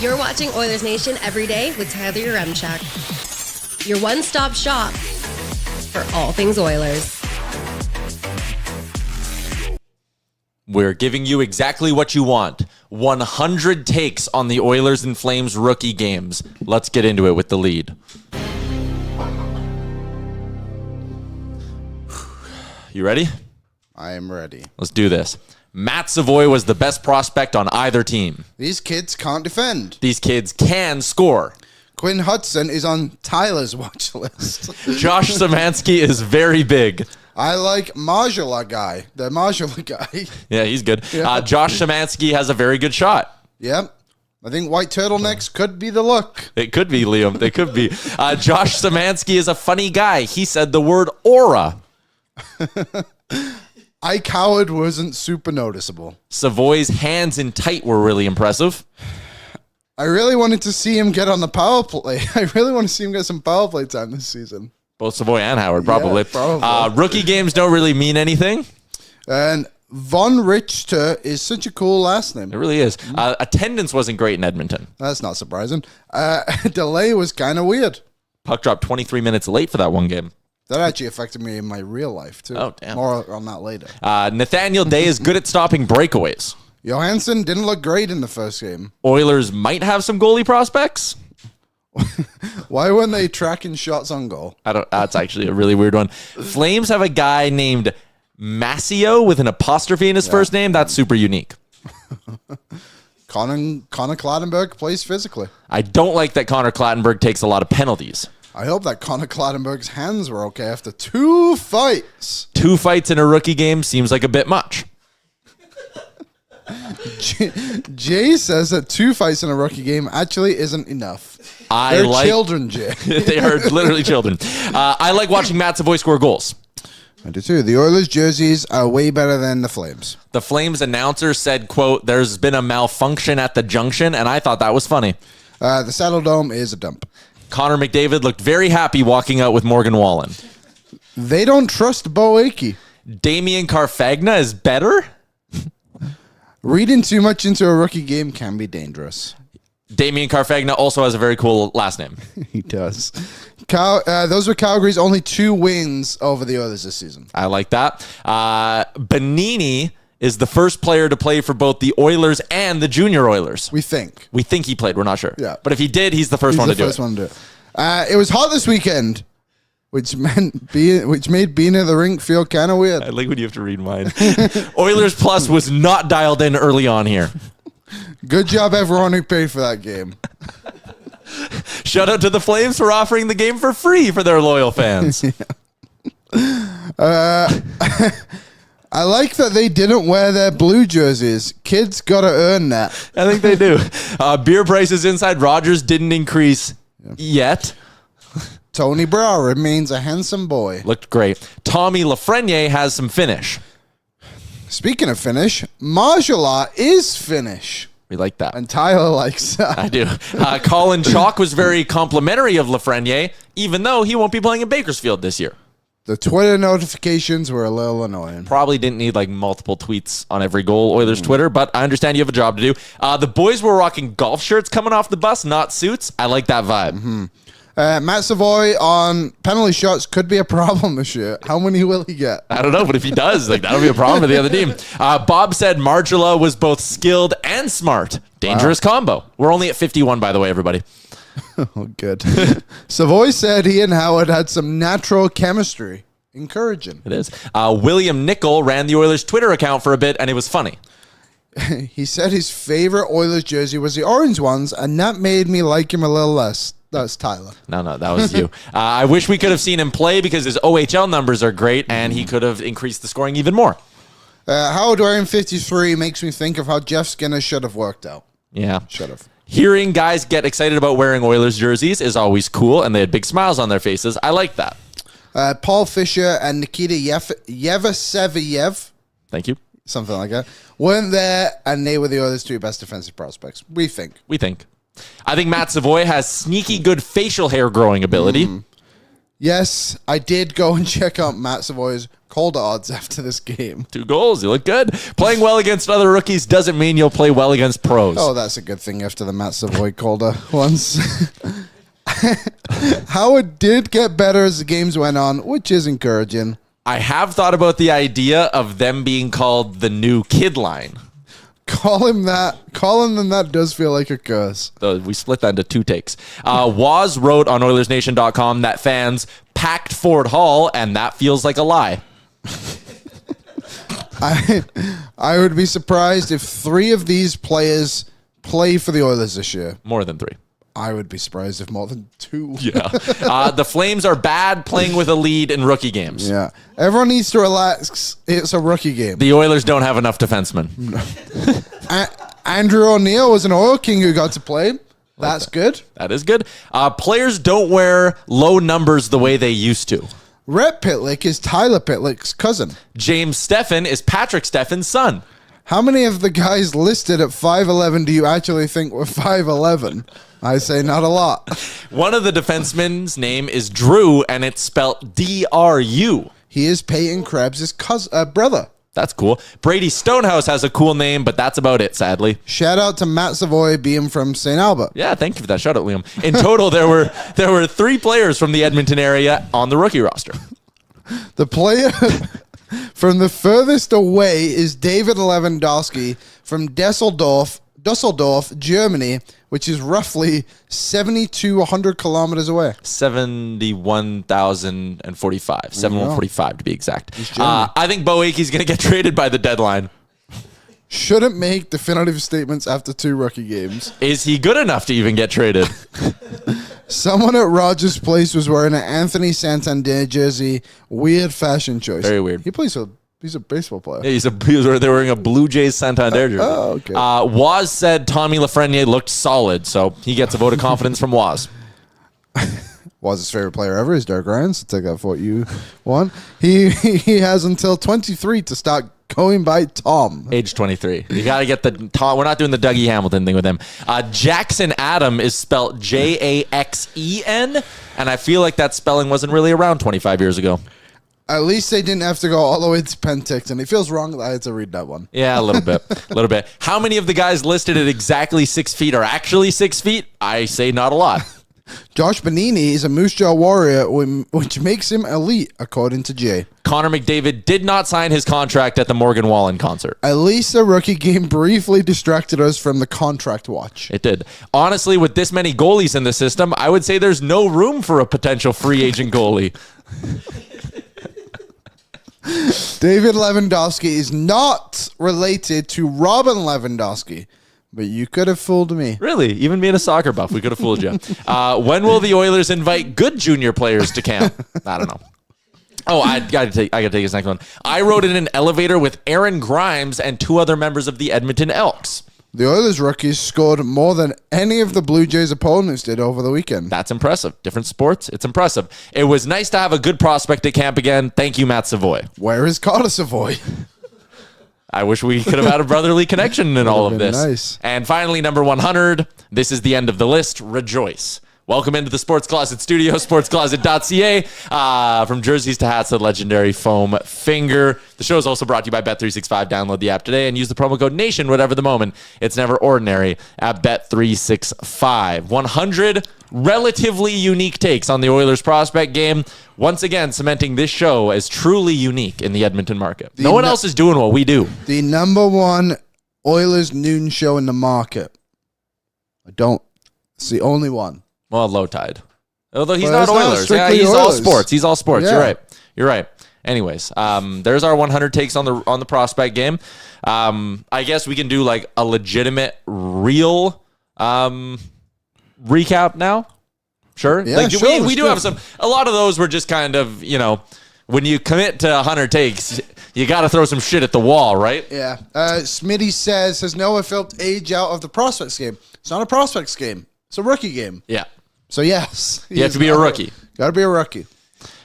You're watching Oilers Nation Everyday with Tyler Yaremchuk. Your one-stop shop for all things Oilers. We're giving you exactly what you want. 100 takes on the Oilers and Flames rookie games. Let's get into it with the lead. You ready? I am ready. Let's do this. Matt Savoie was the best prospect on either team. These kids can't defend. These kids can score. Quinn Hudson is on Tyler's watch list. Josh Szymanski is very big. I like Marjala guy. The Marjala guy. Yeah, he's good. Yeah. Josh Szymanski has a very good shot. Yep. I think white turtlenecks could be the look. It could be, Liam. They could be. Josh Szymanski is a funny guy. He said the word aura. Ike Howard wasn't super noticeable. Savoy's hands in tight were really impressive. I really wanted to see him get on the power play. I really want to see him get some power play time this season. Both Savoie and Howard, probably. Yeah, probably. Rookie games don't really mean anything. And Von Richter is such a cool last name. It really is. Attendance wasn't great in Edmonton. That's not surprising. Delay was kind of weird. Puck dropped 23 minutes late for that one game. That actually affected me in my real life, too. Oh, damn. More on that later. Nathaniel Day is good at stopping breakaways. Johansson didn't look great in the first game. Oilers might have some goalie prospects. Why weren't they tracking shots on goal? That's actually a really weird one. Flames have a guy named Masio with an apostrophe in his first name. That's super unique. Connor Clattenburg plays physically. I don't like that Connor Clattenburg takes a lot of penalties. I hope that Connor Clattenburg's hands were okay after 2 fights. 2 fights in a rookie game seems like a bit much. Jay says that 2 fights in a rookie game actually isn't enough. They're children, Jay. They are literally children. I like watching Matt Savoie score goals. I do too. The Oilers jerseys are way better than the Flames. The Flames announcer said, quote, "There's been a malfunction at the junction," and I thought that was funny. The Saddle Dome is a dump. Connor McDavid looked very happy walking out with Morgan Wallen. They don't trust Bo Akey. Damian Carfagna is better? Reading too much into a rookie game can be dangerous. Damian Carfagna also has a very cool last name. He does. Those were Calgary's only 2 wins over the Oilers this season. I like that. Bonini is the first player to play for both the Oilers and the Junior Oilers. We think. We think he played. We're not sure. Yeah. But if he did, he's the first one to do it. It was hot this weekend, which made being in the rink feel kind of weird. I like when you have to read mine. Oilers Plus was not dialed in early on here. Good job, everyone who paid for that game. Shout out to the Flames for offering the game for free for their loyal fans. I like that they didn't wear their blue jerseys. Kids got to earn that. I think they do. Beer prices inside Rogers didn't increase yet. Tony Brow remains a handsome boy. Looked great. Tommy Lafreniere has some finish. Speaking of Finnish, Marjala is Finnish. We like that. And Tyler likes that. I do. Colin Chalk was very complimentary of Lafreniere, even though he won't be playing in Bakersfield this year. The Twitter notifications were a little annoying. Probably didn't need like multiple tweets on every goal, Oilers Twitter, but I understand you have a job to do. The boys were rocking golf shirts coming off the bus, not suits. I like that vibe. Mm-hmm. Matt Savoie on penalty shots could be a problem this year. How many will he get? I don't know, but if he does, like that'll be a problem for the other team. Bob said Marjala was both skilled and smart. Dangerous combo. We're only at 51, by the way, everybody. Oh, good. Savoie said he and Howard had some natural chemistry. Encouraging. It is. William Nickel ran the Oilers Twitter account for a bit, and it was funny. He said his favorite Oilers jersey was the orange ones, and that made me like him a little less. That's Tyler. No, that was you. I wish we could have seen him play because his OHL numbers are great, and he could have increased the scoring even more. Howard wearing 53 makes me think of how Jeff Skinner should have worked out. Yeah. Should have. Hearing guys get excited about wearing Oilers jerseys is always cool, and they had big smiles on their faces. I like that. Paul Fisher and Nikita Yevseyev. Thank you. Something like that. Weren't there, and they were the Oilers' 2 best defensive prospects. We think. I think Matt Savoie has sneaky good facial hair growing ability. Yes, I did go and check out Matt Savoie's Calder odds after this game. 2 goals. You look good. Playing well against other rookies doesn't mean you'll play well against pros. Oh, that's a good thing after the Matt Savoie Calder ones. Howard did get better as the games went on, which is encouraging. I have thought about the idea of them being called the new kid line. Calling them that does feel like a curse. We split that into 2 takes. Waz wrote on Oilersnation.com that fans packed Ford Hall, and that feels like a lie. I would be surprised if 3 of these players play for the Oilers this year. More than 3. I would be surprised if more than 2. Yeah. The Flames are bad playing with a lead in rookie games. Yeah. Everyone needs to relax. It's a rookie game. The Oilers don't have enough defensemen. Andrew O'Neill was an Oil King who got to play. That's good. That is good. Players don't wear low numbers the way they used to. Rhett Pitlick is Tyler Pitlick's cousin. James Steffen is Patrick Steffen's son. How many of the guys listed at 5'11" do you actually think were 5'11"? I say not a lot. One of the defensemen's name is Drew, and it's spelled D-R-U. He is Peyton Krebs' brother. That's cool. Brady Stonehouse has a cool name, but that's about it, sadly. Shout out to Matt Savoie being from St. Albert. Yeah, thank you for that shout out, Liam. In total, there were 3 players from the Edmonton area on the rookie roster. The player from the furthest away is David Lewandowski from Dusseldorf, Germany, which is roughly 7,200 kilometers away. 71,045. 7,145 to be exact. I think Bo Akey's going to get traded by the deadline. Shouldn't make definitive statements after 2 rookie games. Is he good enough to even get traded? Someone at Rogers Place was wearing an Anthony Santander jersey. Weird fashion choice. Very weird. He's a baseball player. Yeah, they're wearing a Blue Jays Santander jersey. Okay. Waz said Tommy Lafreniere looked solid, so he gets a vote of confidence from Waz. Waz's favorite player ever is Derek Ryan, so take that for what you want. He has until 23 to start going by Tom. Age 23. You got to get the Tom. We're not doing the Dougie Hamilton thing with him. Jackson Adam is spelled Jaxen, and I feel like that spelling wasn't really around 25 years ago. At least they didn't have to go all the way to Penticton. It feels wrong that I had to read that one. Yeah, a little bit. A little bit. How many of the guys listed at exactly 6 feet are actually 6 feet? I say not a lot. Josh Bonini is a Moose Jaw Warrior, which makes him elite, according to Jay. Connor McDavid did not sign his contract at the Morgan Wallen concert. At least the rookie game briefly distracted us from the contract watch. It did. Honestly, with this many goalies in the system, I would say there's no room for a potential free agent goalie. David Lewandowski is not related to Robin Lewandowski, but you could have fooled me. Really? Even being a soccer buff, we could have fooled you. When will the Oilers invite good junior players to camp? I don't know. Oh, I gotta take this next one. I rode in an elevator with Aaron Grimes and 2 other members of the Edmonton Elks. The Oilers rookies scored more than any of the Blue Jays opponents did over the weekend. That's impressive. Different sports. It's impressive. It was nice to have a good prospect at camp again. Thank you, Matt Savoie. Where is Carter Savoie? I wish we could have had a brotherly connection in all of this. Nice. And finally, number 100. This is the end of the list. Rejoice. Welcome into the Sports Closet studio, sportscloset.ca. From jerseys to hats, the legendary foam finger. The show is also brought to you by Bet365. Download the app today and use the promo code NATION, whatever the moment. It's never ordinary at Bet365. 100 relatively unique takes on the Oilers prospect game. Once again, cementing this show as truly unique in the Edmonton market. No one else is doing what we do. The number 1 Oilers noon show in the market. It's the only one. Well, Low Tide. Although he's But not it's not Oilers. Yeah, strictly he's all Oilers. sports. He's all sports. Yeah. You're right. Anyways, there's our 100 takes on the prospect game. I guess we can do like a legitimate, real recap now. Sure. Yeah, like, sure, we do have some. A lot of those were just kind of, when you commit to 100 takes, you got to throw some shit at the wall, right? Yeah. Smitty says, has Noah felt age out of the prospects game? It's not a prospects game. It's a rookie game. Yeah. So, yes. You have to be a rookie. Got to be a rookie.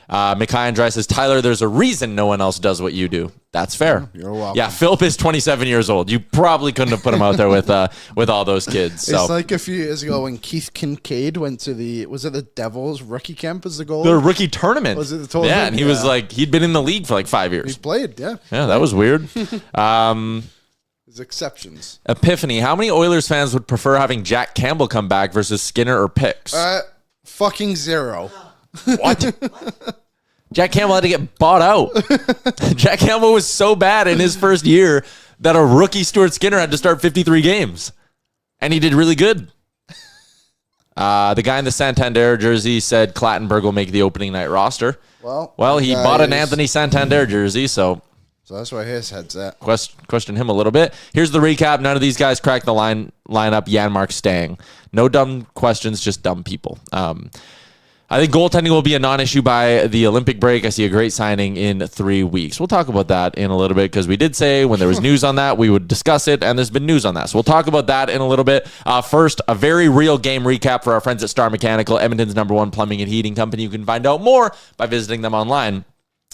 Mikhail Andrei says, Tyler, there's a reason no one else does what you do. That's fair. You're welcome. Yeah, Philip is 27 years old. You probably couldn't have put him out there with all those kids. So. It's like a few years ago when Keith Kincaid went to was it the Devils rookie camp as the goalie? The rookie tournament. Was it the tournament? Yeah, and he was like, he'd been in the league for like 5 years. He's played, yeah. Yeah, that was weird. There's exceptions. Epiphany, how many Oilers fans would prefer having Jack Campbell come back versus Skinner or Picks? Fucking zero. What? Jack Campbell had to get bought out. Jack Campbell was so bad in his first year that a rookie Stuart Skinner had to start 53 games. And he did really good. The guy in the Santander jersey said Clattenburg will make the opening night roster. Well, he bought an Anthony Santander jersey, so that's where his head's at. Question him a little bit. Here's the recap. None of these guys cracked the lineup. Janmark staying. No dumb questions, just dumb people. I think goaltending will be a non-issue by the Olympic break. I see a great signing in 3 weeks. We'll talk about that in a little bit because we did say when there was news on that, we would discuss it, and there's been news on that. So we'll talk about that in a little bit. First, a very real game recap for our friends at Star Mechanical, Edmonton's #1 plumbing and heating company. You can find out more by visiting them online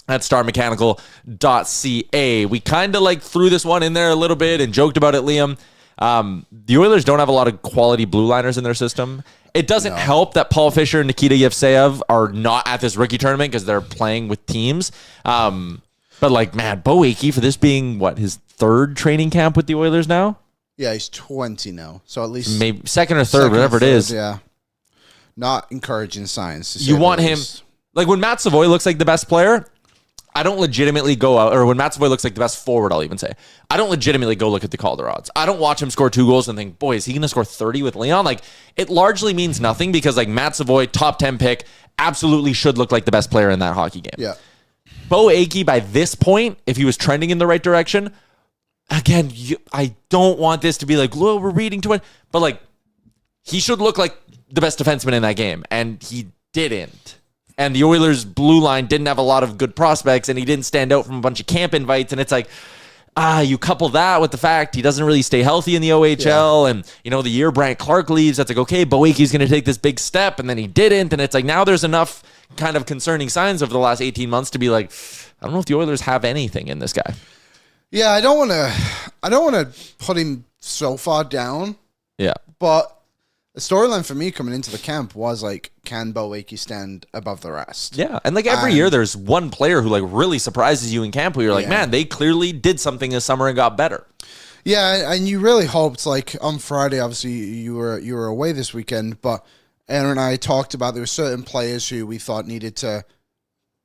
at starmechanical.ca. We kind of like threw this one in there a little bit and joked about it, Liam. The Oilers don't have a lot of quality blue liners in their system. It doesn't help that Paul Fisher and Nikita Yevseyev are not at this rookie tournament because they're playing with teams. But like, man, Bo Akey for this being his third training camp with the Oilers now? Yeah, he's 20 now. So at least maybe second or third, whatever it is. Yeah. Not encouraging signs. You want him, like when Matt Savoie looks like the best player, I don't legitimately go out, or when Matt Savoie looks like the best forward, I'll even say, I don't legitimately go look at the Calder odds. I don't watch him score 2 goals and think, boy, is he going to score 30 with Leon? Like, it largely means nothing because, like, Matt Savoie, top 10 pick, absolutely should look like the best player in that hockey game. Yeah. Bo Akey, by this point, if he was trending in the right direction, again, I don't want this to be like, well, we're reading too much, but, like, he should look like the best defenseman in that game, and he didn't. And the Oilers' blue line didn't have a lot of good prospects, and he didn't stand out from a bunch of camp invites. And it's like, you couple that with the fact he doesn't really stay healthy in the OHL. Yeah. And, the year Brandt Clark leaves, that's like, okay, Bo Akey's going to take this big step, and then he didn't. And it's like, now there's enough kind of concerning signs over the last 18 months to be like, I don't know if the Oilers have anything in this guy. Yeah, I don't want to put him so far down. Yeah. But the storyline for me coming into the camp was like, can Bo Akey stand above the rest? Yeah, and like every year, there's one player who like really surprises you in camp where you're like, man, they clearly did something this summer and got better. Yeah, and you really hoped, like on Friday, obviously you were away this weekend, but Aaron and I talked about there were certain players who we thought needed to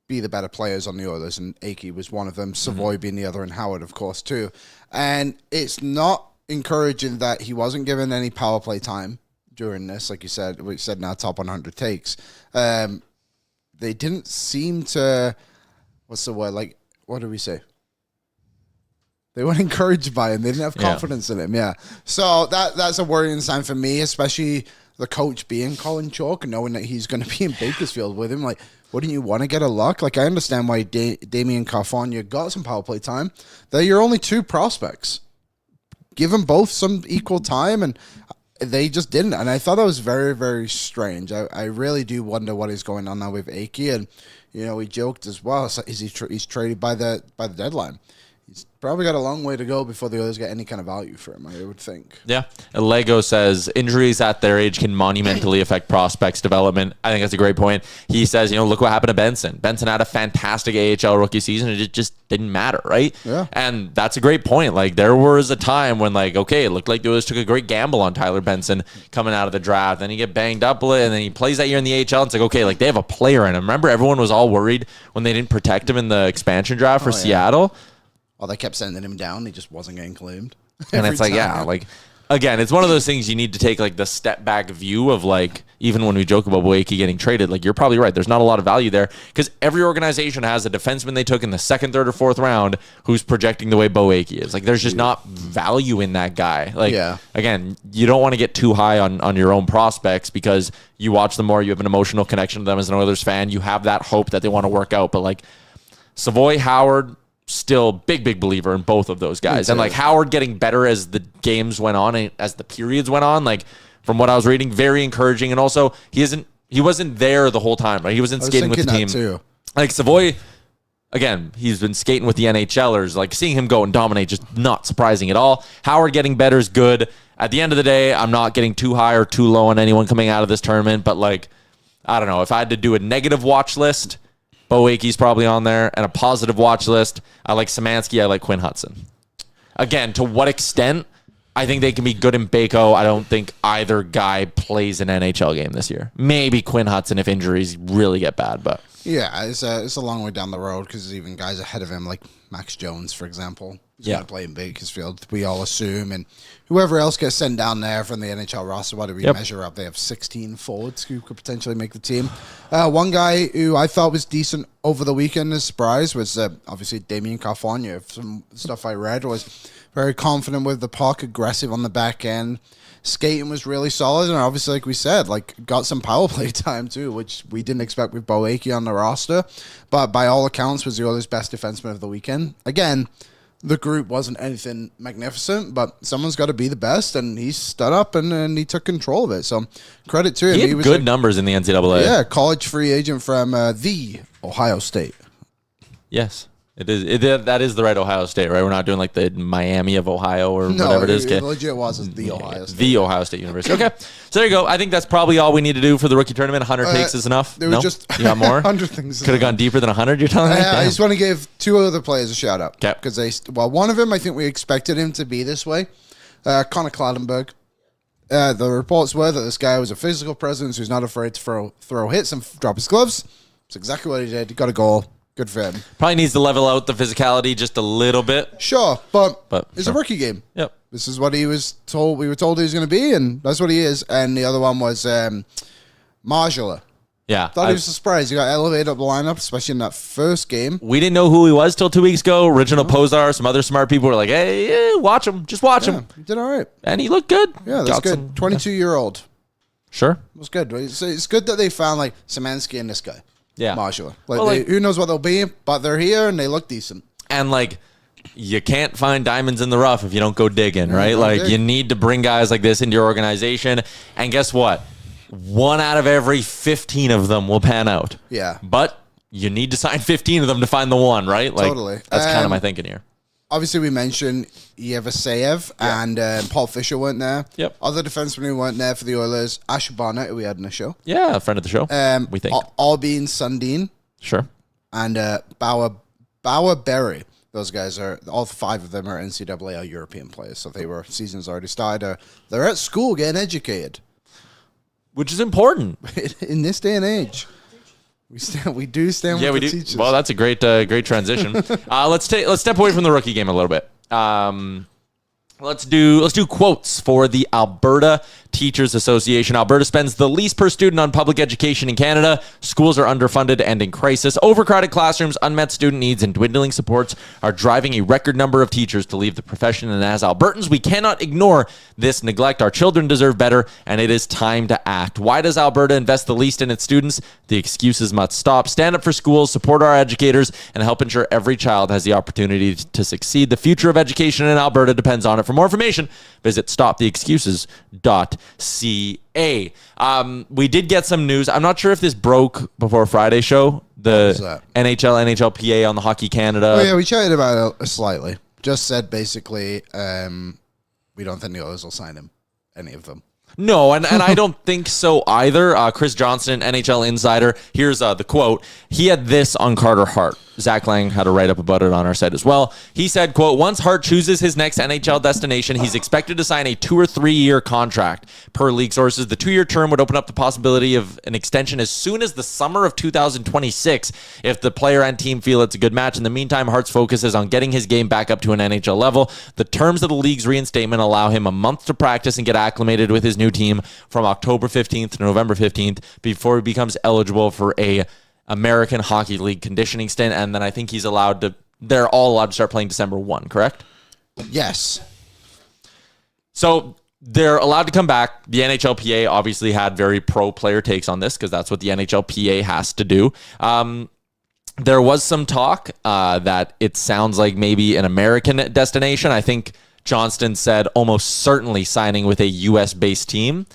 be the better players on the Oilers, and Akey was one of them, Savoie being the other, and Howard, of course, too. And it's not encouraging that he wasn't given any power play time during this, like you said, we said in our top 100 takes. They didn't seem to, what's the word? Like, what do we say? They weren't encouraged by him. They didn't have confidence in him. Yeah. So that's a worrying sign for me, especially the coach being Colin Chalk and knowing that he's going to be in Bakersfield with him. Like, wouldn't you want to get a lock? Like, I understand why Damien Carfagna got some power play time. They're your only 2 prospects. Give them both some equal time, and they just didn't, and I thought that was very, very strange. I really do wonder what is going on now with Akey, and we joked as well. Is he's traded by the deadline? He's probably got a long way to go before the others get any kind of value for him, I would think. Yeah. Lego says injuries at their age can monumentally affect prospects' development. I think that's a great point. He says, look what happened to Benson. Benson had a fantastic AHL rookie season, and it just didn't matter, right? Yeah. And that's a great point. Like, there was a time when, like, okay, it looked like the Oilers took a great gamble on Tyler Benson coming out of the draft. Then he get banged up, and then he plays that year in the AHL. It's like, okay, like, they have a player in him. Remember, everyone was all worried when they didn't protect him in the expansion draft for Seattle? Well, they kept sending him down. He just wasn't getting claimed. And it's like, like, again, it's one of those things you need to take, like, the step back view of, like, even when we joke about Bo Akey getting traded, like, you're probably right. There's not a lot of value there because every organization has a defenseman they took in the 2nd, 3rd, or 4th round who's projecting the way Bo Akey is. Like, there's just not value in that guy. Like, again, you don't want to get too high on your own prospects because you watch them more, you have an emotional connection to them as an Oilers fan. You have that hope that they want to work out. But, like, Savoie, Howard, still big believer in both of those guys. And like Howard getting better as the games went on and as the periods went on, like from what I was reading, very encouraging. And also he wasn't there the whole time, right? He wasn't skating with the team. Like Savoie, again, he's been skating with the NHLers. Like seeing him go and dominate, just not surprising at all. Howard getting better is good. At the end of the day, I'm not getting too high or too low on anyone coming out of this tournament. But like, I don't know. If I had to do a negative watch list, Bo Akey's probably on there. And a positive watch list, I like Szymanski. I like Quinn Hudson. Again, to what extent? I think they can be good in Baco. I don't think either guy plays an NHL game this year. Maybe Quinn Hudson if injuries really get bad, but yeah, it's a long way down the road because there's even guys ahead of him like Max Jones, for example. He's going to play in Bakersfield, we all assume, and whoever else gets sent down there from the NHL roster. What do we measure up? They have 16 forwards who could potentially make the team. One guy who I thought was decent over the weekend as a surprise was obviously Damien California. Some stuff I read was very confident with the puck, aggressive on the back end. Skating was really solid, and obviously, like we said, like got some power play time too, which we didn't expect with Bo Akey on the roster. But by all accounts, was the Oilers' best defenseman of the weekend. Again, the group wasn't anything magnificent, but someone's got to be the best, and he stood up and he took control of it. So credit to him. He was good numbers in the NCAA. Yeah, college free agent from the Ohio State. Yes. It is. That is the right Ohio State, right? We're not doing like the Miami of Ohio or whatever it is. It legit was the Ohio State. The Ohio State University. Okay. So there you go. I think that's probably all we need to do for the rookie tournament. 100 takes is enough. There was just you got more? 100 things. Could have gone deeper than 100, you're telling me? I just want to give two other players a shout out. Okay. Because one of them, I think we expected him to be this way. Connor Clattenburg. The reports were that this guy was a physical presence who's not afraid to throw hits and drop his gloves. That's exactly what he did. He got a goal. Good for him. Probably needs to level out the physicality just a little bit. Sure, but it's a rookie game. Yep. This is what he was told. We were told he was going to be, and that's what he is. And the other one was Marjula. Yeah. Thought he was surprised. He got elevated up the lineup, especially in that first game. We didn't know who he was till 2 weeks ago. Original Posar, some other smart people were like, hey, watch him. Just watch him. He did all right. And he looked good. Yeah, that's good. 22-year-old. Sure. It was good. It's good that they found like Szymanski and this guy. Yeah. Marshall. Who knows what they'll be, but they're here and they look decent. And like, you can't find diamonds in the rough if you don't go digging, right? Like, you need to bring guys like this into your organization. And guess what? 1 out of every 15 of them will pan out. Yeah. But you need to sign 15 of them to find the one, right? Like, totally. That's kind of my thinking here. Obviously, we mentioned Yevaseyev and Paul Fisher weren't there. Yep. Other defensemen who weren't there for the Oilers, Asher Barnett, who we had in the show. Yeah, a friend of the show, we think. Albin Sundin. Sure. And Bauer Berry. Those guys are, all 5 of them are NCAA or European players, so seasons already started. They're at school getting educated. Which is important. In this day and age. We do stand with the teachers. Well, that's a great transition. Let's step away from the rookie game a little bit. Let's do quotes for the Alberta Teachers Association. Alberta spends the least per student on public education in Canada. Schools are underfunded and in crisis. Overcrowded classrooms, unmet student needs, and dwindling supports are driving a record number of teachers to leave the profession. And as Albertans, we cannot ignore this neglect. Our children deserve better, and it is time to act. Why does Alberta invest the least in its students? The excuses must stop. Stand up for schools, support our educators, and help ensure every child has the opportunity to succeed. The future of education in Alberta depends on it. For more information, visit stoptheexcuses.ca. We did get some news. I'm not sure if this broke before Friday's show. The NHLPA on the Hockey Canada. Oh, yeah, we chatted about it slightly. Just said basically we don't think the Oilers will sign him, any of them. No, and I don't think so either. Chris Johnston, NHL insider, here's the quote. He had this on Carter Hart. Zach Lang had a write-up about it on our site as well. He said, quote, once Hart chooses his next NHL destination, he's expected to sign a 2 or 3 year contract. Per league sources, the 2-year term would open up the possibility of an extension as soon as the summer of 2026 if the player and team feel it's a good match. In the meantime, Hart's focus is on getting his game back up to an NHL level. The terms of the league's reinstatement allow him a month to practice and get acclimated with his new team from October 15th to November 15th before he becomes eligible for a American Hockey League conditioning stint, and then I think they're all allowed to start playing December 1, correct? Yes. So they're allowed to come back. The NHLPA obviously had very pro-player takes on this because that's what the NHLPA has to do. There was some talk that it sounds like maybe an American destination. I think Johnston said almost certainly signing with a U.S.-based team.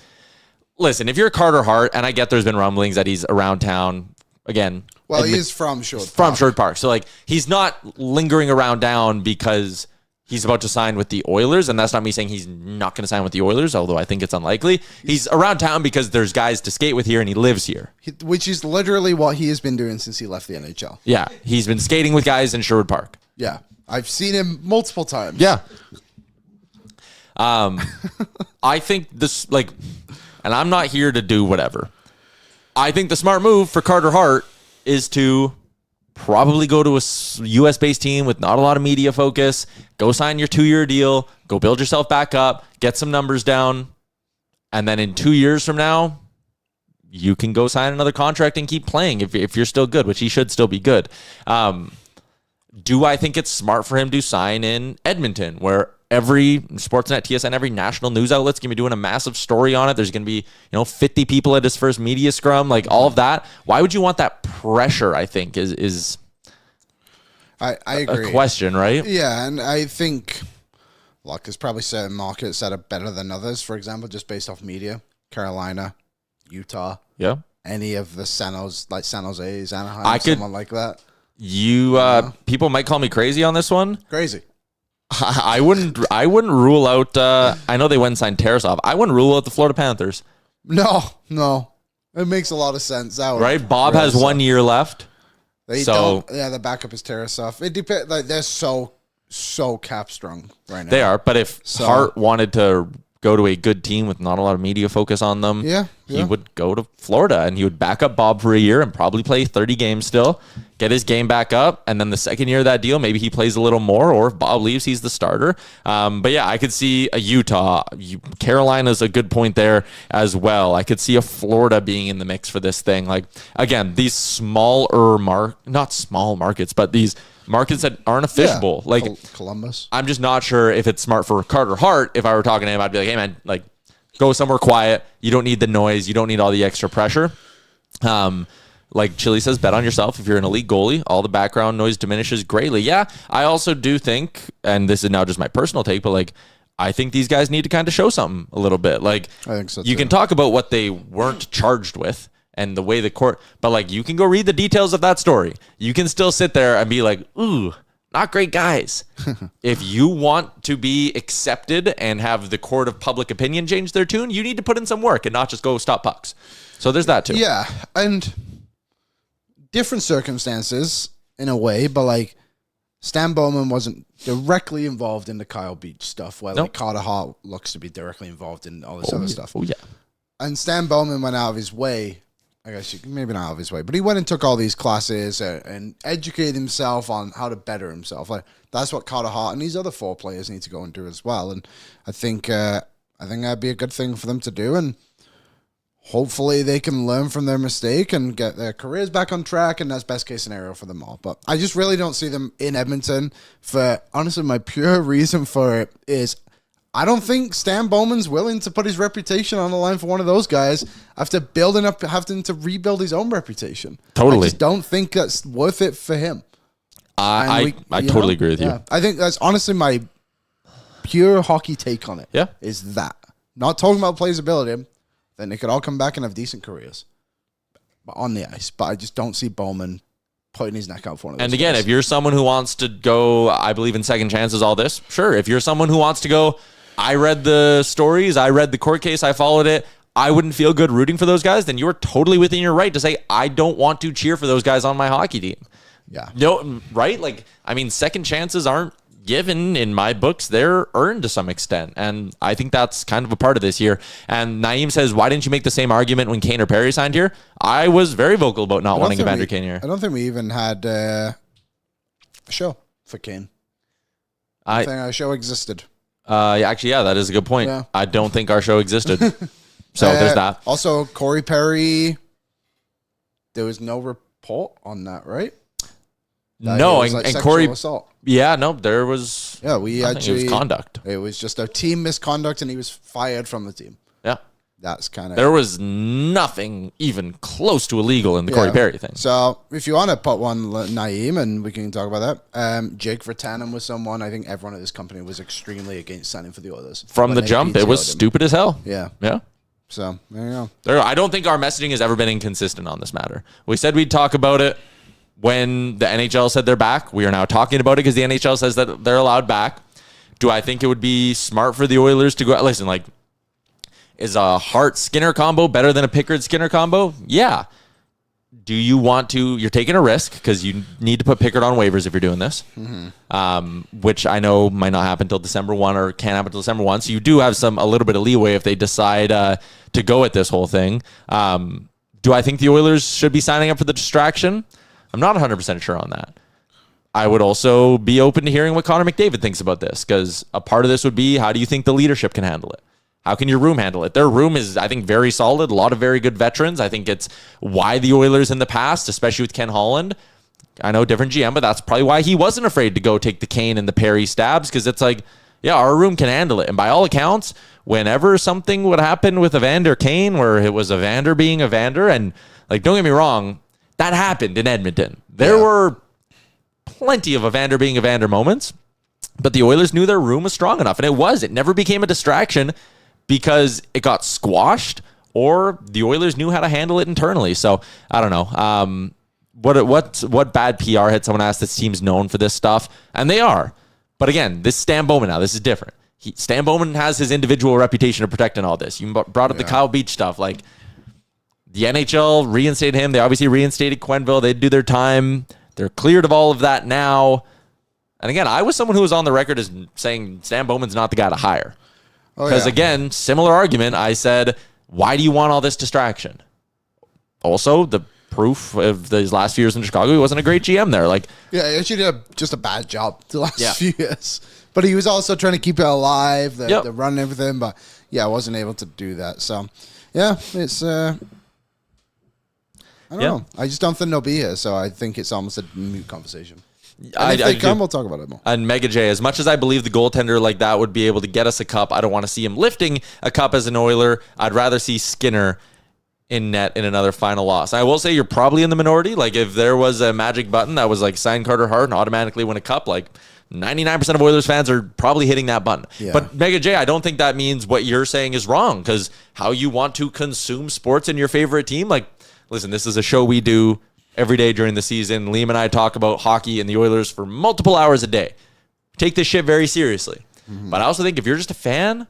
Listen, if you're Carter Hart, and I get there's been rumblings that he's around town again. Well, he is from Sherwood Park. From Sherwood Park. So, like, he's not lingering around down because he's about to sign with the Oilers, and that's not me saying he's not going to sign with the Oilers, although I think it's unlikely. He's around town because there's guys to skate with here, and he lives here. Which is literally what he has been doing since he left the NHL. Yeah, he's been skating with guys in Sherwood Park. Yeah, I've seen him multiple times. Yeah. I think this, like, and I'm not here to do whatever. I think the smart move for Carter Hart is to probably go to a U.S.-based team with not a lot of media focus, go sign your 2-year deal, go build yourself back up, get some numbers down, and then in 2 years from now, you can go sign another contract and keep playing if you're still good, which he should still be good. Do I think it's smart for him to sign in Edmonton, where every Sportsnet, TSN, every national news outlet's going to be doing a massive story on it? There's going to be, 50 people at his first media scrum, like all of that. Why would you want that pressure, I think, is I agree. A question, right? Yeah, and I think, look, there's probably certain markets that are better than others, for example, just based off media. Carolina, Utah. Yeah. Any of the San Jose's, Anaheim, someone like that. People might call me crazy on this one. Crazy. I wouldn't rule out. I know they went and signed Tarasov. I wouldn't rule out the Florida Panthers. No, it makes a lot of sense. Right, Bob has 1 year left. The backup is Tarasov. It depends. Like, they're so cap strung right now. They are, but if Hart wanted to go to a good team with not a lot of media focus on them, he would go to Florida and he would back up Bob for a year and probably play 30 games still, get his game back up, and then the second year of that deal, maybe he plays a little more, or if Bob leaves, he's the starter. But yeah, I could see a Utah. Carolina's a good point there as well. I could see a Florida being in the mix for this thing. Like, again, these not small markets, but these markets that aren't a fishbowl. Like Columbus. I'm just not sure if it's smart for Carter Hart. If I were talking to him, I'd be like, hey man, like, go somewhere quiet. You don't need the noise. You don't need all the extra pressure. Like Chili says, bet on yourself. If you're an elite goalie, all the background noise diminishes greatly. Yeah, I also do think, and this is now just my personal take, but like, I think these guys need to kind of show something a little bit. Like, I think so too. You can talk about what they weren't charged with and the way the court, but like, you can go read the details of that story. You can still sit there and be like, ooh, not great guys. If you want to be accepted and have the court of public opinion change their tune, you need to put in some work and not just go stop pucks. So there's that too. Yeah, and different circumstances in a way, but like, Stan Bowman wasn't directly involved in the Kyle Beach stuff, where like Carter Hart looks to be directly involved in all this other stuff. Oh yeah. And Stan Bowman went out of his way. I guess maybe not out of his way, but he went and took all these classes and educated himself on how to better himself. Like, that's what Carter Hart and these other 4 players need to go and do as well. And I think that'd be a good thing for them to do. And hopefully they can learn from their mistake and get their careers back on track. And that's best case scenario for them all. But I just really don't see them in Edmonton. For honestly, my pure reason for it is, I don't think Stan Bowman's willing to put his reputation on the line for one of those guys after having to rebuild his own reputation. Totally. I just don't think that's worth it for him. I totally agree with you. I think that's honestly my pure hockey take on it. Yeah. Is that. Not talking about players' ability, then they could all come back and have decent careers on the ice. But I just don't see Bowman putting his neck out for one of those. And again, guys. if you're someone who wants to go, I believe in second chances, all this, sure. If you're someone who wants to go, I read the stories, I read the court case, I followed it, I wouldn't feel good rooting for those guys, then you're totally within your right to say, I don't want to cheer for those guys on my hockey team. Yeah. No, right? Like, I mean, second chances aren't given in my books. They're earned to some extent. And I think that's kind of a part of this here. And Naeem says, why didn't you make the same argument when Kane or Perry signed here? I was very vocal about not wanting Evander Kane here. I don't think we even had a show for Kane. I think our show existed. Actually, yeah, that is a good point. Yeah. I don't think our show existed. So there's that. Also, Corey Perry, there was no report on that, right? No, and Corey assault. Yeah, no, there was. Yeah, it was conduct. It was just a team misconduct, and he was fired from the team. Yeah, that's kind of. There was nothing even close to illegal in the Corey Perry thing. So if you want to put one, Naeem, and we can talk about that. Jake Virtanen was someone I think everyone at this company was extremely against signing for the Oilers from the jump. It was stupid as hell. Yeah. So there you go. I don't think our messaging has ever been inconsistent on this matter. We said we'd talk about it when the NHL said they're back. We are now talking about it because the NHL says that they're allowed back. Do I think it would be smart for the Oilers to go? Listen, like, is a Hart-Skinner combo better than a Pickard-Skinner combo? Yeah. Do you want to? You're taking a risk because you need to put Pickard on waivers if you're doing this, which I know might not happen until December 1 or can't happen until December 1. So you do have a little bit of leeway if they decide to go at this whole thing. Do I think the Oilers should be signing up for the distraction? I'm not 100% sure on that. I would also be open to hearing what Connor McDavid thinks about this, because a part of this would be, how do you think the leadership can handle it? How can your room handle it? Their room is, I think, very solid. A lot of very good veterans. I think it's why the Oilers in the past, especially with Ken Holland, I know different GM, but that's probably why he wasn't afraid to go take the Kane and the Perry stabs, because it's like, yeah, our room can handle it. And by all accounts, whenever something would happen with Evander Kane, where it was Evander being Evander, and like, don't get me wrong, that happened in Edmonton. There were plenty of Evander being Evander moments, but the Oilers knew their room was strong enough, and it never became a distraction because it got squashed, or the Oilers knew how to handle it internally. So I don't know. What bad PR had someone asked? This team's known for this stuff, and they are. But again, this is Stan Bowman now. This is different. Stan Bowman has his individual reputation to protect in all this. You brought up the Kyle Beach stuff. Like, the NHL reinstated him. They obviously reinstated Quenneville. They do their time. They're cleared of all of that now. And again, I was someone who was on the record as saying Stan Bowman's not the guy to hire. Because again, similar argument, I said, why do you want all this distraction? Also, the proof of these last few years in Chicago, he wasn't a great GM there. Like, yeah, he actually did just a bad job the last few years. But he was also trying to keep it alive, the run and everything. But yeah, I wasn't able to do that. So yeah, it's I don't know. I just don't think they'll be here. So I think it's almost a moot conversation. And if they come, we'll talk about it more. And Mega J, as much as I believe the goaltender like that would be able to get us a cup, I don't want to see him lifting a cup as an Oiler. I'd rather see Skinner in net in another final loss. I will say you're probably in the minority. Like, if there was a magic button that was like sign Carter Hart and automatically win a cup, like 99% of Oilers fans are probably hitting that button. Yeah. But Mega J, I don't think that means what you're saying is wrong, because how you want to consume sports in your favorite team, like, listen, this is a show we do every day during the season. Liam and I talk about hockey and the Oilers for multiple hours a day. Take this shit very seriously. But I also think if you're just a fan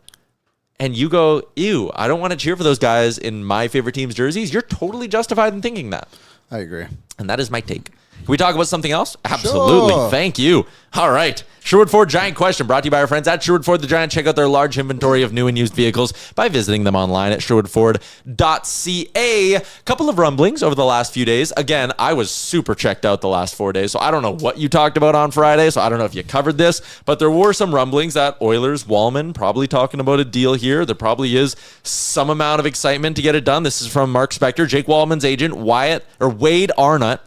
and you go, ew, I don't want to cheer for those guys in my favorite team's jerseys, you're totally justified in thinking that. I agree. And that is my take. Can we talk about something else? Absolutely. Sure. Thank you. All right. Sherwood Ford Giant Question, brought to you by our friends at Sherwood Ford the Giant. Check out their large inventory of new and used vehicles by visiting them online at sherwoodford.ca. Couple of rumblings over the last few days. Again, I was super checked out the last 4 days, so I don't know what you talked about on Friday, so I don't know if you covered this, but there were some rumblings that Oilers, Wallman, probably talking about a deal here. There probably is some amount of excitement to get it done. This is from Mark Spector, Jake Wallman's agent, Wade Arnott,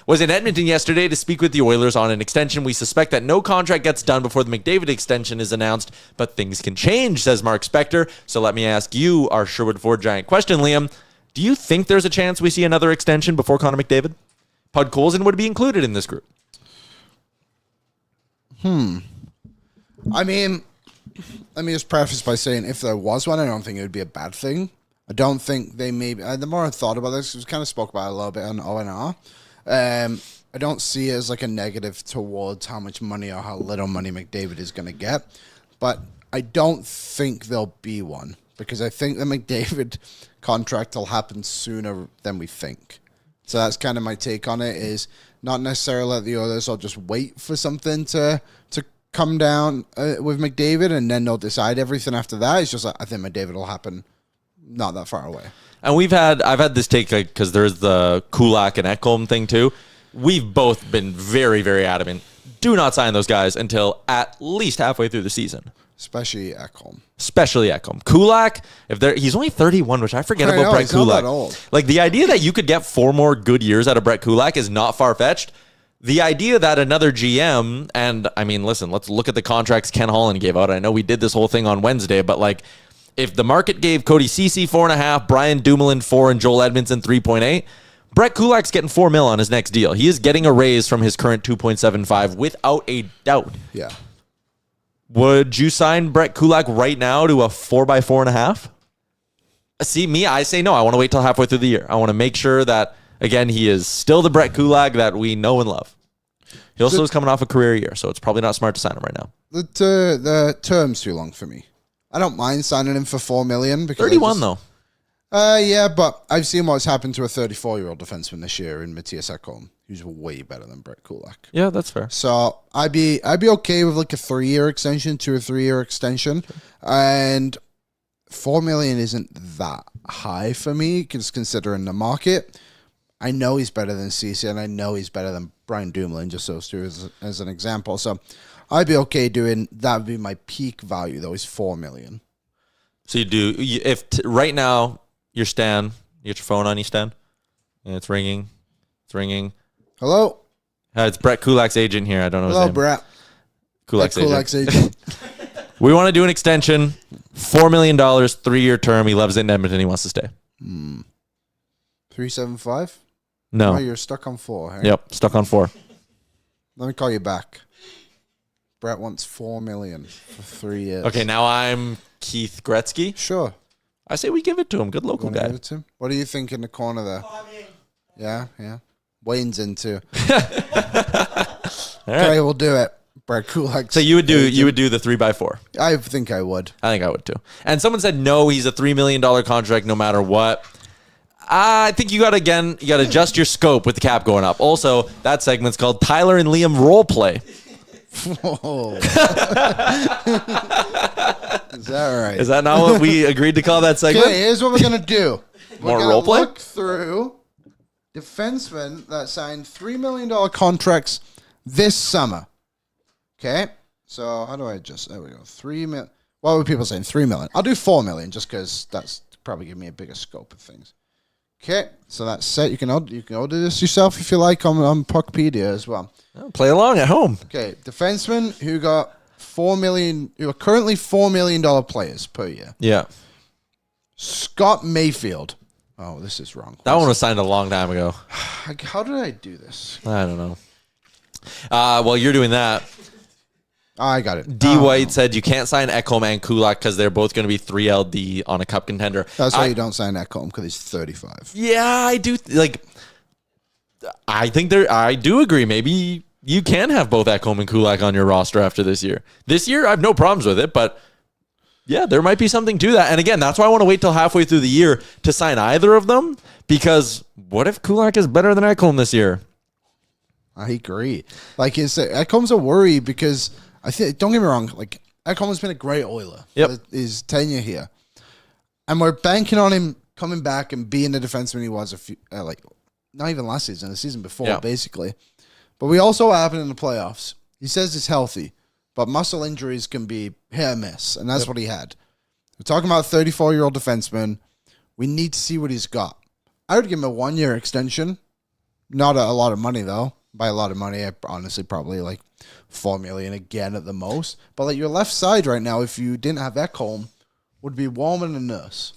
was in Edmonton yesterday to speak with the Oilers on an extension. We suspect that no contract gets done before the McDavid extension is announced, but things can change, says Mark Spector. So let me ask you, our Sherwood Ford Giant Question, Liam. Do you think there's a chance we see another extension before Connor McDavid? Pud Colson would be included in this group. I mean, let me just preface by saying if there was one, I don't think it would be a bad thing. I don't think they may be. The more I thought about this, we kind of spoke about it a little bit on ONR. I don't see it as like a negative towards how much money or how little money McDavid is going to get. But I don't think there'll be one, because I think the McDavid contract will happen sooner than we think. So that's kind of my take on it, is not necessarily that the others will just wait for something to come down with McDavid and then they'll decide everything after that. It's just like, I think McDavid will happen not that far away. And I've had this take, because there's the Kulak and Ekholm thing too. We've both been very, very adamant. Do not sign those guys until at least halfway through the season. Especially Ekholm. Kulak, he's only 31, which I forget about Brett Kulak. Not that old. Like, the idea that you could get 4 more good years out of Brett Kulak is not far-fetched. The idea that another GM, and I mean, listen, let's look at the contracts Ken Holland gave out. I know we did this whole thing on Wednesday, but like, if the market gave Cody Ceci 4.5, Brian Dumoulin 4, and Joel Edmondson 3.8, Brett Kulak's getting $4 million on his next deal. He is getting a raise from his current 2.75 without a doubt. Yeah. Would you sign Brett Kulak right now to a 4x4.5? See, me, I say no. I want to wait till halfway through the year. I want to make sure that, again, he is still the Brett Kulak that we know and love. He also is coming off a career year, so it's probably not smart to sign him right now. The term's too long for me. I don't mind signing him for $4 million. Because 31, though. Yeah, but I've seen what's happened to a 34-year-old defenseman this year in Matthias Ekholm, who's way better than Brett Kulak. Yeah, that's fair. So I'd be okay with like a 3-year extension, 2 or 3 year extension, and $4 million isn't that high for me, because considering the market. I know he's better than Ceci, and I know he's better than Brian Dumoulin, just those two as an example. So I'd be okay doing that. Would be my peak value, though, is $4 million. So right now you're Stan, you get your phone on you, Stan, and it's ringing. It's ringing. Hello? It's Brett Kulak's agent here. I don't know his name. Hello, Brett. Kulak's agent. We want to do an extension, $4 million, 3-year term. He loves it in Edmonton. He wants to stay. 375? No. Oh, you're stuck on 4. Hey? Yep, stuck on 4. Let me call you back. Brett wants $4 million for 3 years. Okay, now I'm Keith Gretzky. Sure. I say we give it to him. Good local guy. Give it to him? What do you think in the corner there? Yeah. Wayne's into. Okay, we'll do it. Brett Kulak. So you would do the 3x4. I think I would. I think I would too. And someone said no, he's a $3 million contract no matter what. I think you got to adjust your scope with the cap going up. Also, that segment's called Tyler and Liam Role Play. Whoa. Is that right? Is that not what we agreed to call that segment? Okay, here's what we're going to do. More role play? Look through defensemen that signed $3 million contracts this summer. Okay? So, how do I adjust? There we go. 3 million. What were people saying? 3 million. I'll do 4 million just because that's probably give me a bigger scope of things. Okay, so that's set. You can order this yourself if you like on Puckpedia as well. Oh, play along at home. Okay, defensemen who got $4 million, who are currently $4 million players per year. Yeah. Scott Mayfield. Oh, this is wrong. That one was signed a long time ago. How did I do this? I don't know. While you're doing that, I got it. D. White said you can't sign Ekholm and Kulak because they're both going to be 3LD on a cup contender. That's why you don't sign Ekholm, because he's 35. Yeah, I do. I do agree. Maybe you can have both Ekholm and Kulak on your roster after this year. This year, I have no problems with it, but yeah, there might be something to that. And again, that's why I want to wait till halfway through the year to sign either of them, because what if Kulak is better than Ekholm this year? I agree. Ekholm's a worry because I think, don't get me wrong, Ekholm has been a great Oiler. Yep. His tenure here. And we're banking on him coming back and being the defenseman he was not even last season, the season before, basically. But we also happened in the playoffs. He says he's healthy, but muscle injuries can be hit or miss, and that's what he had. We're talking about a 34-year-old defenseman. We need to see what he's got. I would give him a 1-year extension. Not a lot of money, though. By a lot of money, I honestly probably $4 million again at the most. But your left side right now, if you didn't have Ekholm, would be Walman and Nurse.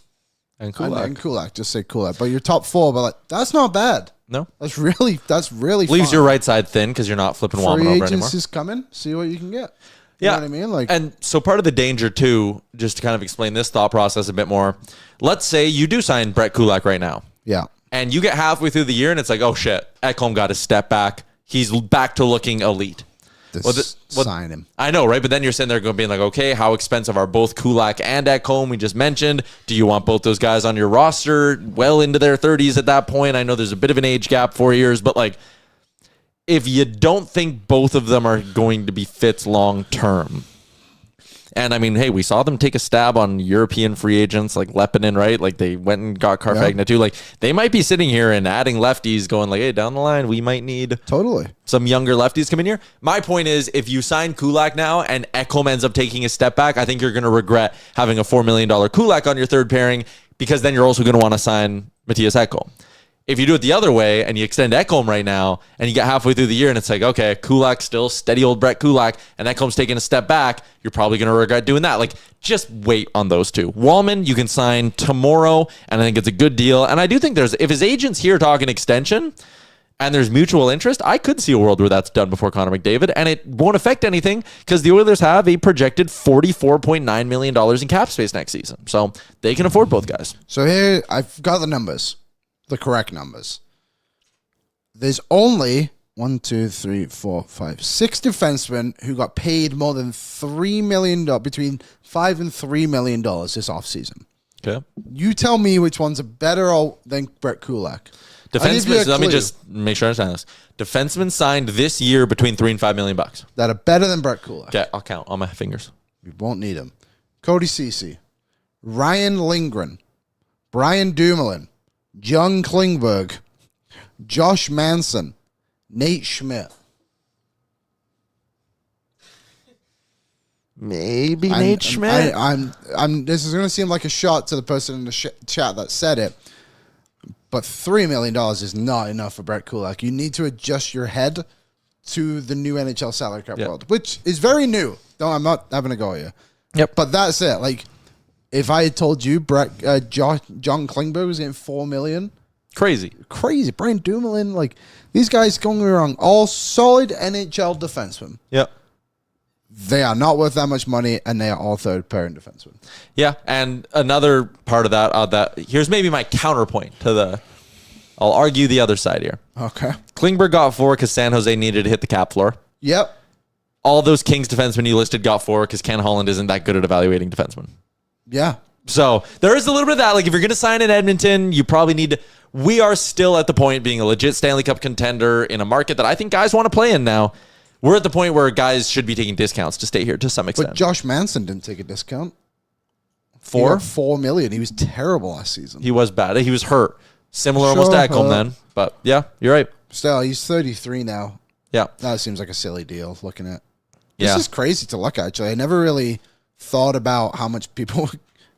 And Kulak. And Kulak, just say Kulak. But your top 4, but that's not bad. No. That's really leaves fun. your right side thin because you're not flipping Walman over anymore. Free agents is coming. See what you can get. You know what I mean? And so part of the danger too, just to kind of explain this thought process a bit more, let's say you do sign Brett Kulak right now. Yeah. And you get halfway through the year and it's like, oh shit, Ekholm got a step back. He's back to looking elite. Sign him. I know, right? But then you're sitting there being like, okay, how expensive are both Kulak and Ekholm? We just mentioned. Do you want both those guys on your roster well into their 30s at that point? I know there's a bit of an age gap, 4 years, but if you don't think both of them are going to be fits long term, and I mean, hey, we saw them take a stab on European free agents like Lepinen, right? They went and got Carfagna too. They might be sitting here and adding lefties going hey, down the line, we might need some younger lefties come in here. My point is, if you sign Kulak now and Ekholm ends up taking a step back, I think you're going to regret having a $4 million Kulak on your third pairing, because then you're also going to want to sign Matthias Ekholm. If you do it the other way and you extend Ekholm right now and you get halfway through the year and it's okay, Kulak's still steady old Brett Kulak and Ekholm's taking a step back, you're probably going to regret doing that. Just wait on those two. Walman, you can sign tomorrow, and I think it's a good deal. And I do think if his agent's here talking extension, and there's mutual interest, I could see a world where that's done before Connor McDavid, and it won't affect anything because the Oilers have a projected $44.9 million in cap space next season. So they can afford both guys. So here, I've got the numbers, the correct numbers. There's only 6 defensemen who got paid more than $3 million, between $5 and $3 million this offseason. Okay. You tell me which ones are better than Brett Kulak. Defensemen, let me just make sure I understand this. Defensemen signed this year between $3 and $5 million. That are better than Brett Kulak. Okay, I'll count on my fingers. You won't need them. Cody Ceci, Ryan Lindgren, Brian Dumoulin, John Klingberg, Josh Manson, Nate Schmidt. Maybe Nate Schmidt. This is going to seem like a shot to the person in the chat that said it, but $3 million is not enough for Brett Kulak. You need to adjust your head to the new NHL salary cap world, which is very new. No, I'm not having a go at you. Yep. But that's it. Like, if I had told you John Klingberg was getting $4 million, crazy. Brian Dumoulin, like, these guys, don't get me wrong, all solid NHL defensemen. Yep. They are not worth that much money, and they are all third-pairing defensemen. Yeah, and another part of that, here's maybe my counterpoint to I'll argue the other side here. Okay. Klingberg got 4 because San Jose needed to hit the cap floor. Yep. All those Kings defensemen you listed got 4 because Ken Holland isn't that good at evaluating defensemen. Yeah. So there is a little bit of that. Like, if you're going to sign in Edmonton, you probably need to. We are still at the point being a legit Stanley Cup contender in a market that I think guys want to play in now. We're at the point where guys should be taking discounts to stay here to some extent. But Josh Manson didn't take a discount. 4? He got $4 million. He was terrible last season. He was bad. He was hurt. Similar almost to Ekholm then. But yeah, you're right. Still, he's 33 now. Yeah. That seems like a silly deal looking at. Yeah. This is crazy to look at, actually. I never really thought about how much people,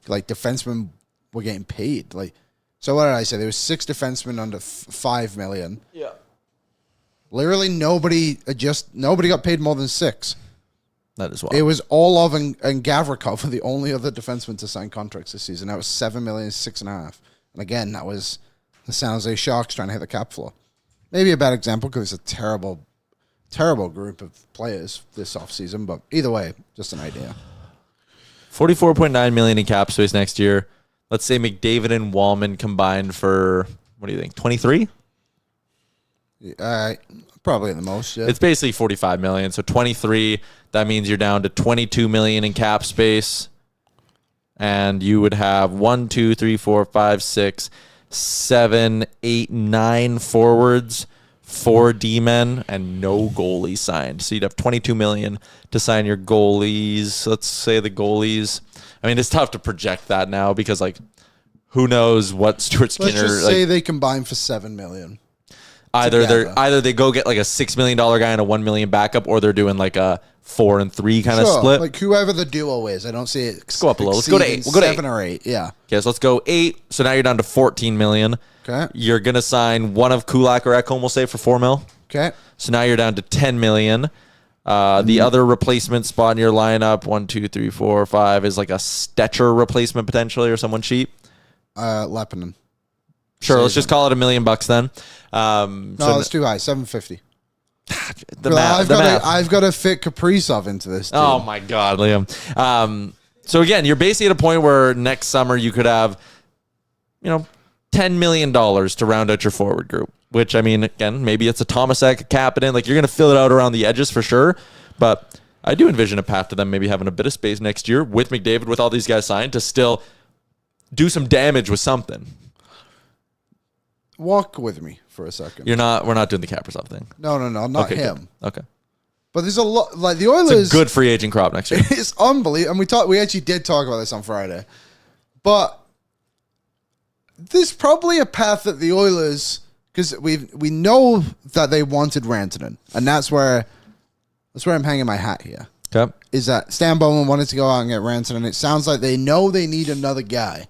like, defensemen were getting paid. Like, so what did I say? There was 6 defensemen under $5 million. Yeah. Literally nobody got paid more than 6. That is wild. It was Orlov and Gavrikov were the only other defensemen to sign contracts this season. That was $7 million, 6.5. And again, that was the San Jose Sharks trying to hit the cap floor. Maybe a bad example because it's a terrible, terrible group of players this offseason. But either way, just an idea. $44.9 million in cap space next year. Let's say McDavid and Wallman combined for, what do you think, 23? Probably the most, yeah. It's basically $45 million. So 23, that means you're down to $22 million in cap space. And you would have 1, 2, 3, 4, 5, 6, 7, 8, 9 forwards, 4 D-men, and no goalie signed. So you'd have $22 million to sign your goalies. Let's say the goalies. I mean, it's tough to project that now because, like, who knows what Stuart Skinner. Let's just say they combine for $7 million. Either they go get like a $6 million guy and a $1 million backup, or they're doing like a 4 and 3 kind of split. Like whoever the duo is. I don't see it. Let's go up a little. Let's go to 8. We'll go to 7 or 8. Yeah. Okay, so let's go 8. So now you're down to $14 million. Okay. You're gonna sign one of Kulak or Ekholm, we'll say, for $4 million. Okay. So now you're down to $10 million. The other replacement spot in your lineup, 1, 2, 3, 4, 5, is like a Stetcher replacement potentially, or someone cheap. Leppinen. Sure, let's just call it $1 million then. No, that's too high. $750. I've got to fit Kaprizov into this. Team. Oh my God, Liam. So again, you're basically at a point where next summer you could have, $10 million to round out your forward group. Which, I mean, again, maybe it's a Tomasek, a Kapanen. Like, you're going to fill it out around the edges for sure. But I do envision a path to them maybe having a bit of space next year with McDavid, with all these guys signed, to still do some damage with something. Walk with me for a second. We're not doing the Kaprizov thing. No, not okay, him. Good. Okay. But there's a lot, like the Oilers. It's a good free agent crop next year. It's unbelievable. And we actually did talk about this on Friday. But there's probably a path that the Oilers, because we know that they wanted Rantanen, and that's where I'm hanging my hat here. Okay. Is that Stan Bowman wanted to go out and get Rantanen. It sounds like they know they need another guy.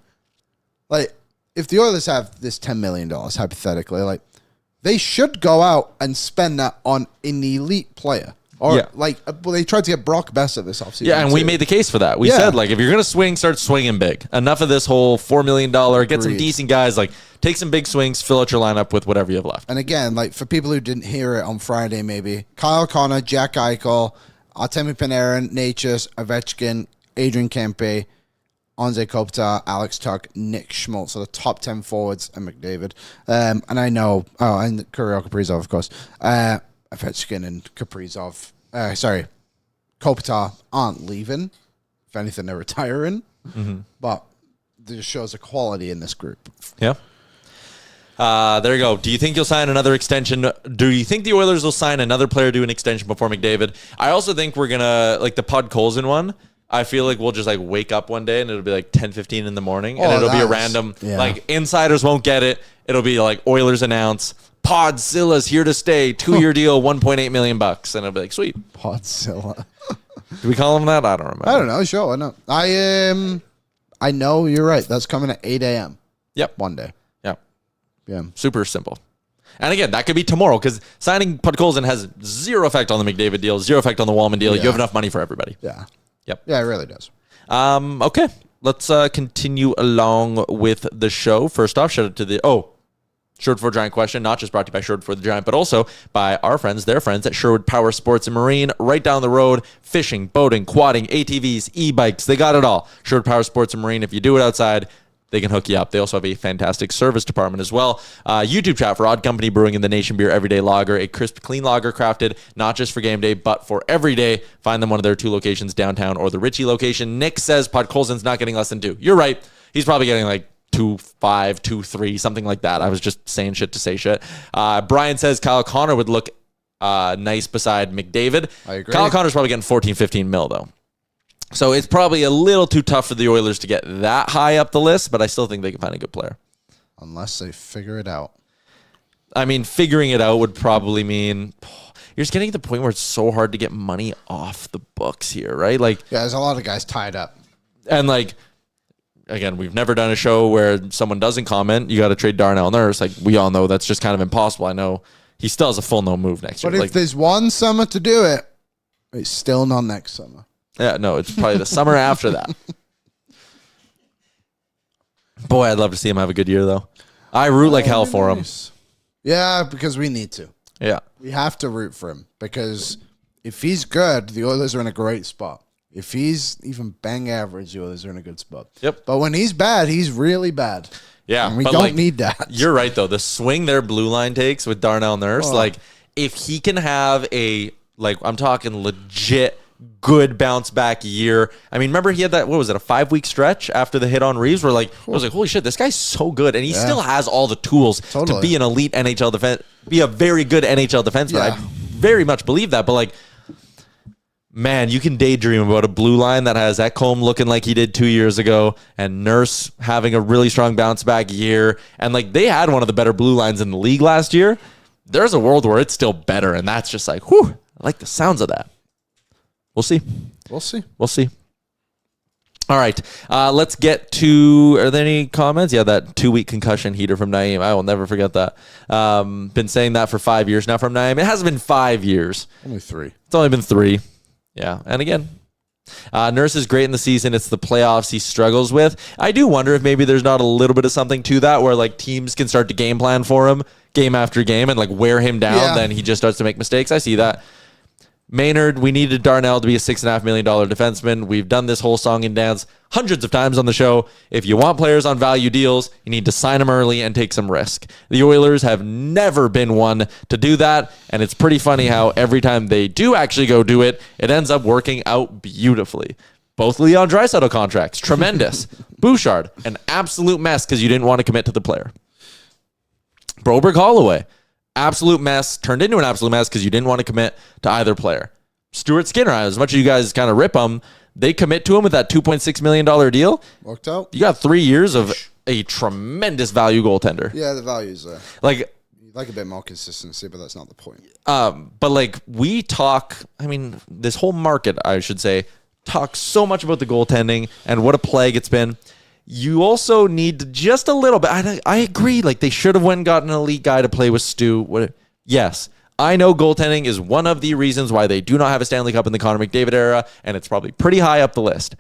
Like, if the Oilers have this $10 million, hypothetically, like, they should go out and spend that on an elite player. Or Yeah. they tried to get Brock Besser this offseason. Yeah, and we too. made the case for that. We said, like, if you're going to swing, start swinging big. Enough of this whole $4 million, get some Agreed. decent guys, like, take some big swings, fill out your lineup with whatever you have left. And again, like for people who didn't hear it on Friday, maybe Kyle Connor, Jack Eichel, Artemi Panarin, Natchez, Ovechkin, Adrian Kempe, Anze Kopitar, Alex Tuck, Nick Schmaltz. So the top 10 forwards and McDavid. And I know, and Kirill Kaprizov, of course. Ovechkin and Kaprizov, Kopitar aren't leaving. If anything, they're retiring. Mm-hmm. But it just shows a quality in this group. Yeah. There you go. Do you think you'll sign another extension? Do you think the Oilers will sign another player to an extension before McDavid? I also think we're going to, like the Podkolzin one, I feel like we'll just like wake up one day and it'll be like 10:15 in the morning and it'll be a random, like insiders won't get it. It'll be like Oilers announce Podzilla's here to stay, 2-year deal, $1.8 million. And it'll be like, sweet. Podzilla. Do we call him that? I don't remember. I don't know. Sure, I know. I know you're right. That's coming at 8 a.m. Yep. One day. Yep. Yeah. Super simple. And again, that could be tomorrow because signing Podkolzin has zero effect on the McDavid deal, zero effect on the Wallman deal. Yeah. You have enough money for everybody. Yeah. Yep. Yeah, it really does. Okay. Let's continue along with the show. First off, shout out to Sherwood Ford Giant Question, not just brought to you by Sherwood Ford the Giant, but also by our friends, their friends at Sherwood Power Sports and Marine, right down the road. Fishing, boating, quadding, ATVs, e-bikes, they got it all. Sherwood Power Sports and Marine, if you do it outside, they can hook you up. They also have a fantastic service department as well. YouTube chat for Odd Company Brewing and the Nation Beer Everyday Lager, a crisp, clean lager crafted not just for game day, but for every day. Find them one of their 2 locations, downtown or the Ritchie location. Nick says Podkolzin's not getting less than 2. You're right. He's probably getting like 2.5, 2.3, something like that. I was just saying shit to say shit. Brian says Kyle Connor would look nice beside McDavid. I agree. Kyle Connor's probably getting 14, 15 mil though. So it's probably a little too tough for the Oilers to get that high up the list, but I still think they can find a good player. Unless they figure it out. I mean, figuring it out would probably mean you're just getting to the point where it's so hard to get money off the books here, right? Like, Yeah, there's a lot of guys tied up. and like, again, we've never done a show where someone doesn't comment. You got to trade Darnell Nurse. Like, we all know that's just kind of impossible. I know he still has a full no move next year. But if Like, there's one summer to do it, it's still not next summer. yeah, no, it's probably the summer after that. Boy, I'd love to see him have a good year, though. I root like hell for him. Yeah, because we need to. Yeah. We have to root for him because if he's good, the Oilers are in a great spot. If he's even bang average, the Oilers are in a good spot. Yep. But when he's bad, he's really bad. Yeah. And we but, don't like, need that. You're right, though. The swing their blue line takes with Darnell Nurse, like, if he can have a, like, I'm talking legit good bounce back year. I mean, remember he had that, what was it, a 5-week stretch after the hit on Reeves where, like, I was like, holy shit, this guy's so good. And he still has all the tools to be an elite NHL defense, be a very good NHL defenseman. Yeah. I very much believe that. But, like, man, you can daydream about a blue line that has Ekholm looking like he did 2 years ago and Nurse having a really strong bounce back year. And, like, they had one of the better blue lines in the league last year. There's a world where it's still better. And that's just like, whew, I like the sounds of that. We'll see. We'll see. We'll see. All right. Let's get to, are there any comments? Yeah, that 2-week concussion heater from Naeem. I will never forget that. Been saying that for 5 years now from Naeem. It hasn't been 5 years. Only 3. It's only been 3. Yeah. And again, Nurse is great in the season. It's the playoffs he struggles with. I do wonder if maybe there's not a little bit of something to that where like teams can start to game plan for him game after game and like wear him down. Yeah. Then he just starts to make mistakes. I see that. Maynard, we needed Darnell to be a $6.5 million defenseman. We've done this whole song and dance hundreds of times on the show. If you want players on value deals, you need to sign them early and take some risk. The Oilers have never been one to do that, and it's pretty funny how every time they do actually go do it, it ends up working out beautifully. Both Leon Draisaitl contracts, tremendous. Bouchard, an absolute mess because you didn't want to commit to the player. Broberg Holloway, absolute mess, turned into an absolute mess because you didn't want to commit to either player. Stuart Skinner, as much as you guys kind of rip him, they commit to him with that $2.6 million deal. Worked out. You got 3 years of a tremendous value goaltender. Yeah, the value's there. Like, You'd like a bit more consistency, but that's not the point. but like we talk, I mean, this whole market, I should say, talks so much about the goaltending and what a plague it's been. You also need just a little bit. I agree. Like they should have went and got an elite guy to play with Stu. Yes, I know goaltending is one of the reasons why they do not have a Stanley Cup in the Connor McDavid era, and it's probably pretty high up the list.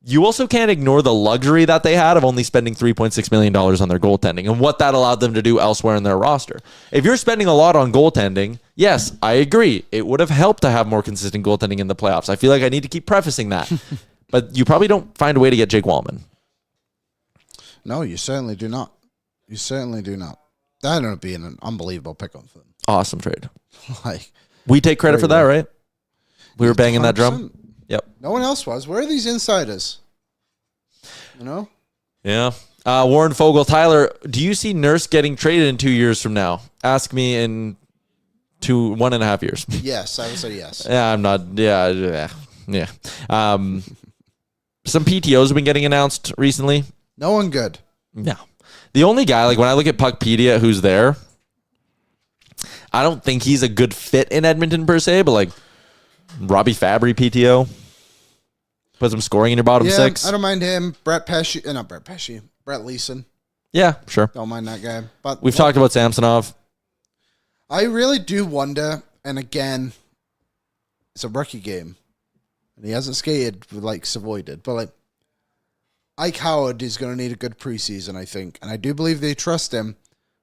You also can't ignore the luxury that they had of only spending $3.6 million on their goaltending and what that allowed them to do elsewhere in their roster. If you're spending a lot on goaltending, yes, I agree. It would have helped to have more consistent goaltending in the playoffs. I feel like I need to keep prefacing that. But you probably don't find a way to get Jake Wallman. No, you certainly do not. You certainly do not. That ended up being an unbelievable pickup for them. Awesome trade. Like, we take credit for that, right? We were banging 100%. that drum. Yep. No one else was. Where are these insiders? You know? Yeah. Warren Fogle. Tyler, do you see Nurse getting traded in 2 years from now? Ask me in 1.5 years. Yes, I would say yes. Yeah, I'm not. Yeah. Some PTOs have been getting announced recently. No one good. No. The only guy, like when I look at Puckpedia, who's there, I don't think he's a good fit in Edmonton per se, but like Robbie Fabry PTO. Put some scoring in your bottom six. I don't mind him. Brett Leeson. Yeah, sure. Don't mind that guy. But We've talked about Samsonov. I really do wonder, and again, it's a rookie game. And he hasn't skated like Savoie did. But like Ike Howard is going to need a good preseason, I think. And I do believe they trust him.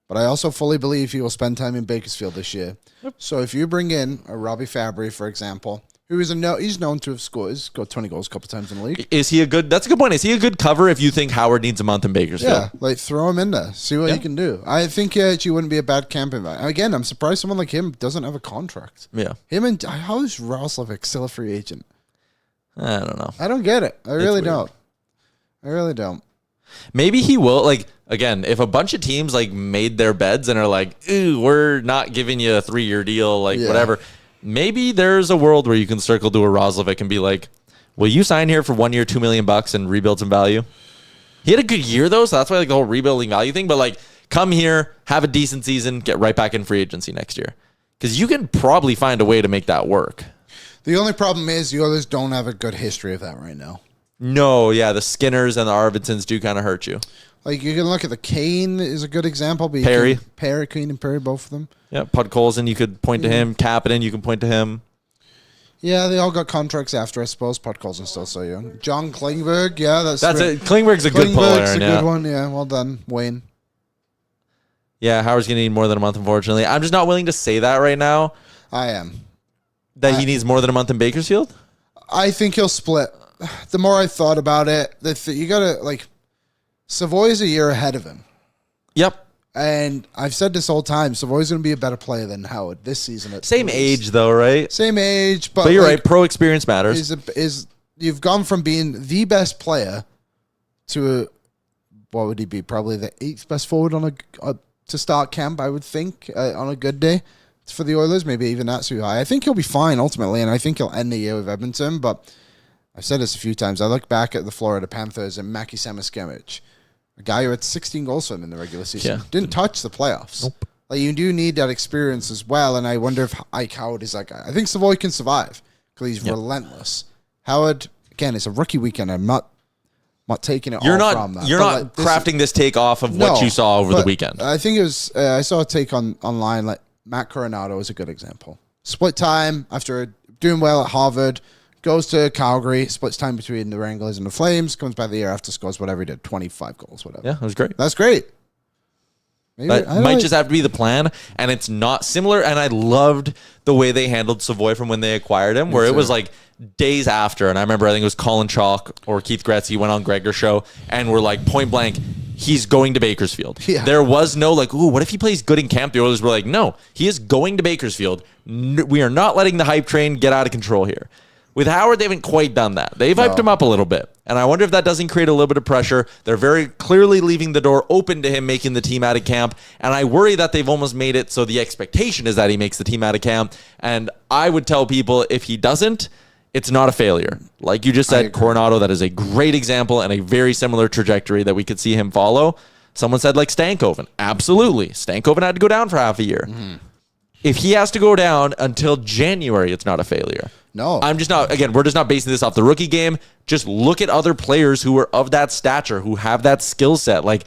But I also fully believe he will spend time in Bakersfield this year. Yep. So if you bring in a Robbie Fabry, for example, who is he's known to have scored 20 goals a couple times in the league. Is he a good? That's a good point. Is he a good cover if you think Howard needs a month in Bakersfield? Yeah, like throw him in there, see what he can do. I think he wouldn't be a bad camp invite. Again, I'm surprised someone like him doesn't have a contract. Yeah, him and how is Roslovic still a free agent? I don't know. I don't get it. I really don't. Maybe he will. Like again, if a bunch of teams like made their beds and are like, "Ooh, we're not giving you a 3-year deal," like whatever. Maybe there's a world where you can circle to a Roslovic and be like, will you sign here for 1 year, $2 million and rebuild some value? He had a good year though, so that's why like the whole rebuilding value thing. But like, come here, have a decent season, get right back in free agency next year. Because you can probably find a way to make that work. The only problem is the others don't have a good history of that right now. No, yeah, the Skinners and the Arvidssons do kind of hurt you. Like, you can look at the Kane is a good example. But Kane and Perry, both of them. Yeah, Podkolzin, you could point to him. Kapanen, you can point to him. Yeah, they all got contracts after, I suppose. Podkolzin's still so young. John Klingberg, yeah, that's it. Klingberg's a good pull, Aaron. Good one, yeah. Well done, Wayne. Yeah, Howard's going to need more than a month, unfortunately. I'm just not willing to say that right now. I am. That he needs more than a month in Bakersfield? I think he'll split. The more I thought about it, you got to, like, Savoie is a year ahead of him. Yep. And I've said this all time, Savoie's going to be a better player than Howard this season. Same age, though, right? Same age, but you're right. Pro experience matters. You've gone from being the best player to what would he be? Probably the 8th best forward on to start camp, I would think, on a good day for the Oilers. Maybe even that's too high. I think he'll be fine ultimately, and I think he'll end the year with Edmonton. But I've said this a few times. I look back at the Florida Panthers and Mackie Samuskevich. A guy who had 16 goals for him in the regular season. Yeah. Didn't touch the playoffs. Nope. Like, you do need that experience as well, and I wonder if Ike Howard is that guy. I think Savoie can survive because he's relentless. Howard, again, it's a rookie weekend. I'm not taking it from that. You're not crafting this take off of what you saw over the weekend. I think it was, I saw a take online, like Matt Coronado is a good example. Split time after doing well at Harvard, goes to Calgary, splits time between the Wranglers and the Flames, comes back the year after, scores whatever he did, 25 goals, whatever. Yeah, that was great. That's great. Maybe, that might just have to be the plan, and it's not similar, and I loved the way they handled Savoie from when they acquired him, where it was like days after, and I remember I think it was Colin Chalk or Keith Gretzky went on Gregor's show, and were like, point blank, he's going to Bakersfield. Yeah. There was no like, ooh, what if he plays good in camp? The Oilers were like, no, he is going to Bakersfield. We are not letting the hype train get out of control here. With Howard, they haven't quite done that. They've hyped him up a little bit. And I wonder if that doesn't create a little bit of pressure. They're very clearly leaving the door open to him making the team out of camp. And I worry that they've almost made it so the expectation is that he makes the team out of camp. And I would tell people if he doesn't, it's not a failure. Like you just said, Coronado, that is a great example and a very similar trajectory that we could see him follow. Someone said like Stankoven. Absolutely. Stankoven had to go down for half a year. Mm-hmm. If he has to go down until January, it's not a failure. No. I'm just not, again, we're just not basing this off the rookie game. Just look at other players who are of that stature, who have that skill set. Like,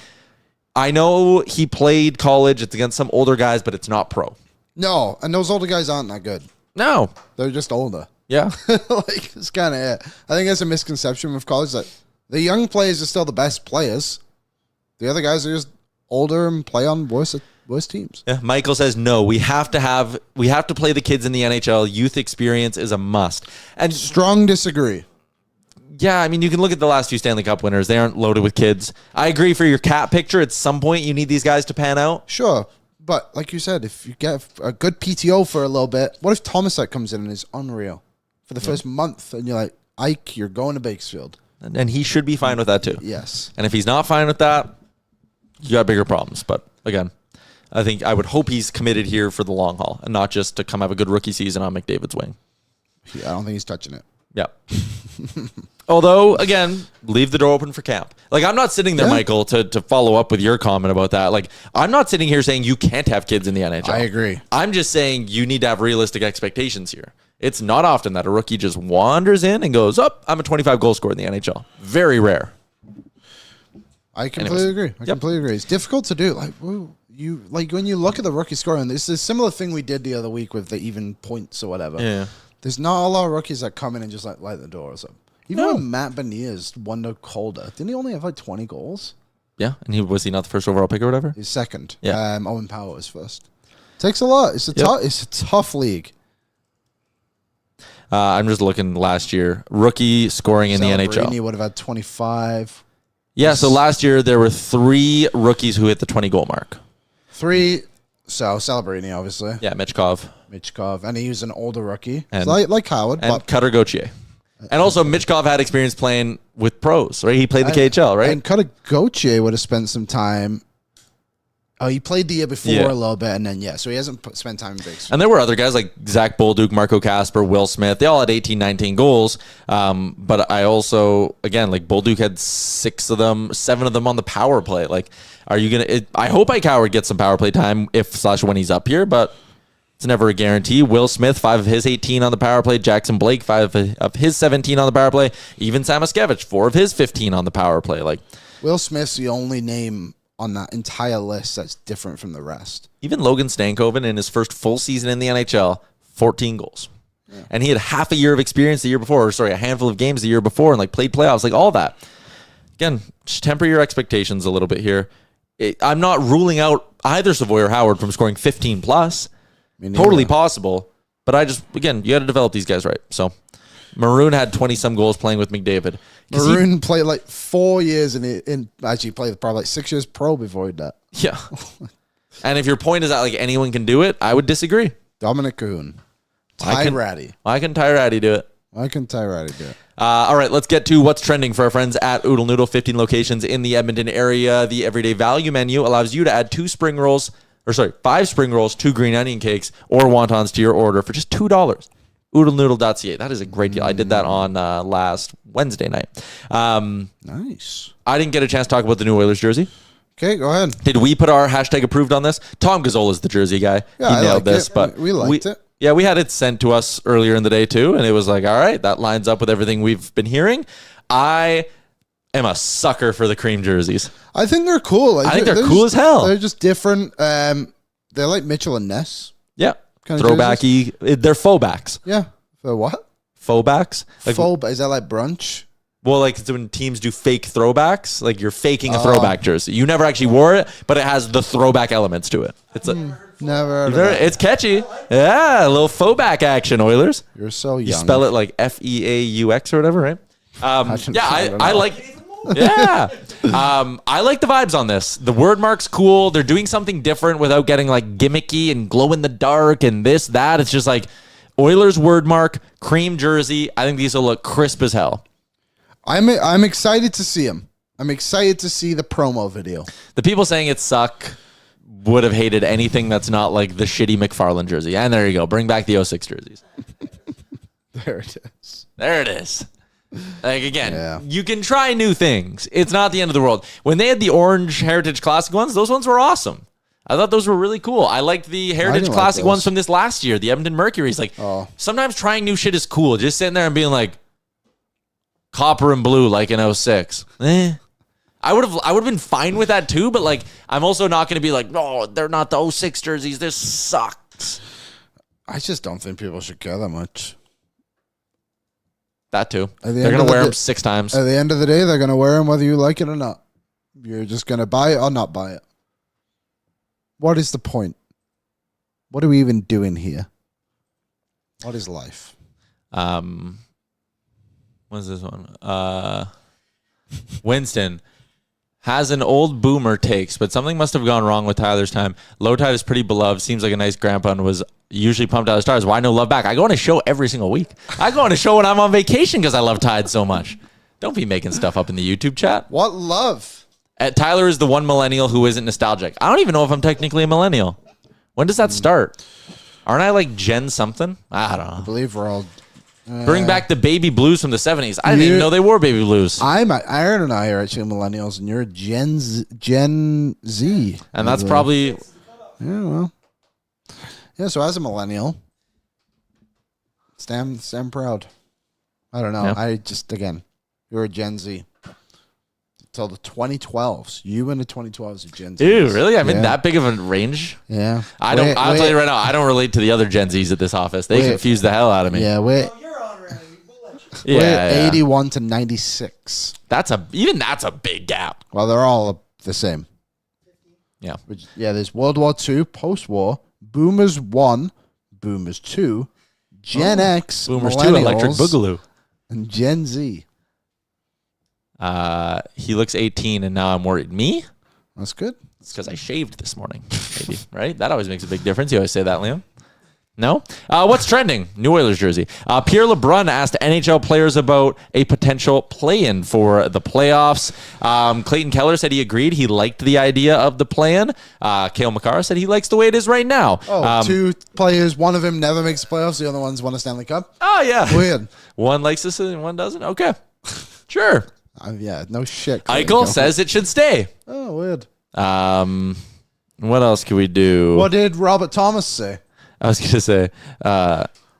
I know he played college, it's against some older guys, but it's not pro. No, and those older guys aren't that good. No. They're just older. Yeah. Like, it's kind of it. I think that's a misconception with college that the young players are still the best players. The other guys are just older and play on worse teams. Yeah. Michael says no. We have to play the kids in the NHL. Youth experience is a must. And Strong disagree. yeah, I mean, you can look at the last few Stanley Cup winners. They aren't loaded with kids. I agree for your cap picture. At some point, you need these guys to pan out. Sure. But like you said, if you get a good PTO for a little bit, what if Thomasek comes in and is unreal for the first month and you're like, Ike, you're going to Bakersfield? And he should be fine with that too. Yes. And if he's not fine with that, you got bigger problems. But again, I would hope he's committed here for the long haul and not just to come have a good rookie season on McDavid's wing. Yeah, I don't think he's touching it. Yeah. Although, again, leave the door open for camp. Like, I'm not sitting there, Michael, to follow up with your comment about that. Like, I'm not sitting here saying you can't have kids in the NHL. I agree. I'm just saying you need to have realistic expectations here. It's not often that a rookie just wanders in and goes, I'm a 25 goal scorer in the NHL. Very rare. I completely agree. I completely agree. It's difficult to do. Like, when you look at the rookie score, and this is a similar thing we did the other week with the even points or whatever. Yeah. There's not a lot of rookies that come in and just like light the door or something. Even when Matt Beniers won the Calder, didn't he only have like 20 goals? Yeah, and was he not the first overall pick or whatever? He's second. Yeah. Owen Power was first. Takes a lot. It's a tough league. I'm just looking last year. Rookie scoring in the NHL. He would have had 25. Yeah, so last year there were 3 rookies who hit the 20-goal mark. 3. So Celebrini, obviously. Yeah, Michkov. And he was an older rookie. And, like Howard. And Cutter Gauthier. And also, Michkov had experience playing with pros, right? He played the KHL, right? And Cutter Gauthier would have spent some time. Oh, he played the year before a little bit, and then, so he hasn't spent time in bigs. And there were other guys like Zach Bolduc, Marco Casper, Will Smith. They all had 18, 19 goals. But I also, again, like Bolduc had 7 of them on the power play. Like, are you going to... I hope Ike Howard gets some power play time when he's up here, but it's never a guarantee. Will Smith, 5 of his 18 on the power play. Jackson Blake, 5 of his 17 on the power play. Even Samaskevich, 4 of his 15 on the power play. Like, Will Smith's the only name on that entire list that's different from the rest. Even Logan Stankoven in his first full season in the NHL, 14 goals. Yeah. And he had half a year of experience a handful of games the year before and like played playoffs, like all that. Again, just temper your expectations a little bit here. I'm not ruling out either Savoie or Howard from scoring 15 plus. Totally possible. But you got to develop these guys right. So Maroon had 20-some goals playing with McDavid. Maroon played like 4 years actually played probably like 6 years pro before he did that. Yeah. And if your point is that like anyone can do it, I would disagree. Dominic Cahoon. Ty Ratty. Why can Ty Ratty do it? Why can Ty Ratty do it? All right, let's get to what's trending for our friends at Oodle Noodle. 15 locations in the Edmonton area. The everyday value menu allows you to add 5 spring rolls, 2 green onion cakes, or wontons to your order for just $2. OodleNoodle.ca. That is a great deal. I did that on last Wednesday night. Nice. I didn't get a chance to talk about the new Oilers jersey. Okay, go ahead. Did we put our hashtag approved on this? Tom Gazzola is the jersey guy. Yeah, he nailed this, but we liked it. Yeah, we had it sent to us earlier in the day too, and it was like, all right, that lines up with everything we've been hearing. I am a sucker for the cream jerseys. I think they're cool. I think they're cool as hell. They're just different. They're like Mitchell and Ness. Yeah. Kind throwbacky. They're faux backs. Yeah. For what? Faux backs. Is that like brunch? Well, like it's when teams do fake throwbacks, like you're faking a throwback jersey. You never actually wore it, but it has the throwback elements to it. It's never heard of that. It's catchy. Yeah, a little faux back action, Oilers. You're so young. You spell it like FEAUX or whatever, right? I like. Yeah. I like the vibes on this. The word mark's cool. They're doing something different without getting like gimmicky and glow in the dark and this, that. It's just like Oilers word mark, cream jersey. I think these will look crisp as hell. I'm excited to see them. I'm excited to see the promo video. The people saying it suck would have hated anything that's not like the shitty McFarland jersey. And there you go. Bring back the 06 jerseys. There it is. There it is. Like, again, you can try new things. It's not the end of the world. When they had the orange Heritage Classic ones, those ones were awesome. I thought those were really cool. I liked the Heritage Classic ones from this last year, the Edmonton Mercury's. Like, sometimes trying new shit is cool. Just sitting there and being like, copper and blue like in 06. I would have been fine with that too, but like I'm also not going to be like, no, they're not the 06 jerseys. This suck. I just don't think people should care that much. That too. They're going to wear them 6 times. At the end of the day, they're going to wear them whether you like it or not. You're just going to buy it or not buy it. What is the point? What are we even doing here? What is life? What's this one? Winston has an old boomer takes, but something must have gone wrong with Tyler's time. Low Tide is pretty beloved. Seems like a nice grandpa and was usually pumped out of stars. Why no love back? I go on a show every single week. I go on a show when I'm on vacation because I love Tide so much. Don't be making stuff up in the YouTube chat. What love? Tyler is the one millennial who isn't nostalgic. I don't even know if I'm technically a millennial. When does that start? Aren't I like Gen something? I don't know. I believe we're all... Bring back the baby blues from the 70s. I didn't even know they wore baby blues. Aaron and I are actually millennials, and you're Gen Z. And that's probably... Yeah, well. Yeah, so as a millennial, stand proud. I don't know. Yeah. I just, again, you're a Gen Z. Till the 2012s. You and the 2012s are Gen Z. Ew, really? I'm in that big of a range? Yeah. I'll tell you right now, I don't relate to the other Gen Zs at this office. They confuse the hell out of me. Yeah, we're 81 to 96. That's a big gap. Well, they're all the same. Yeah. Yeah, there's World War II, post-war, Boomers 1, Boomers 2, Gen X, Boomers 2, Electric Boogaloo. And Gen Z. He looks 18, and now I'm worried. Me? That's good. It's because I shaved this morning, maybe, right? That always makes a big difference. You always say that, Liam. No? What's trending? New Oilers jersey. Pierre LeBrun asked NHL players about a potential play-in for the playoffs. Clayton Keller said he agreed. He liked the idea of the play-in. Cale Makar said he likes the way it is right now. Two players. One of them never makes the playoffs. The other one's won a Stanley Cup. Oh, yeah. Weird. One likes this and one doesn't? Okay. Sure. Yeah, no shit. Eichel says it should stay. Oh, weird. What else can we do? What did Robert Thomas say? I was going to say.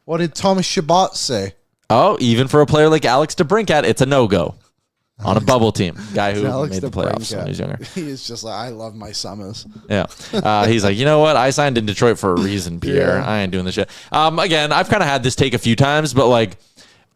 What did Thomas Chabot say? Oh, even for a player like Alex DeBrincat, it's a no-go on a bubble team. Guy who made the playoffs when he was younger. He is just like, I love my summers. Yeah. He's like, you know what? I signed in Detroit for a reason, Pierre. Yeah. I ain't doing this shit. Again, I've kind of had this take a few times, but like,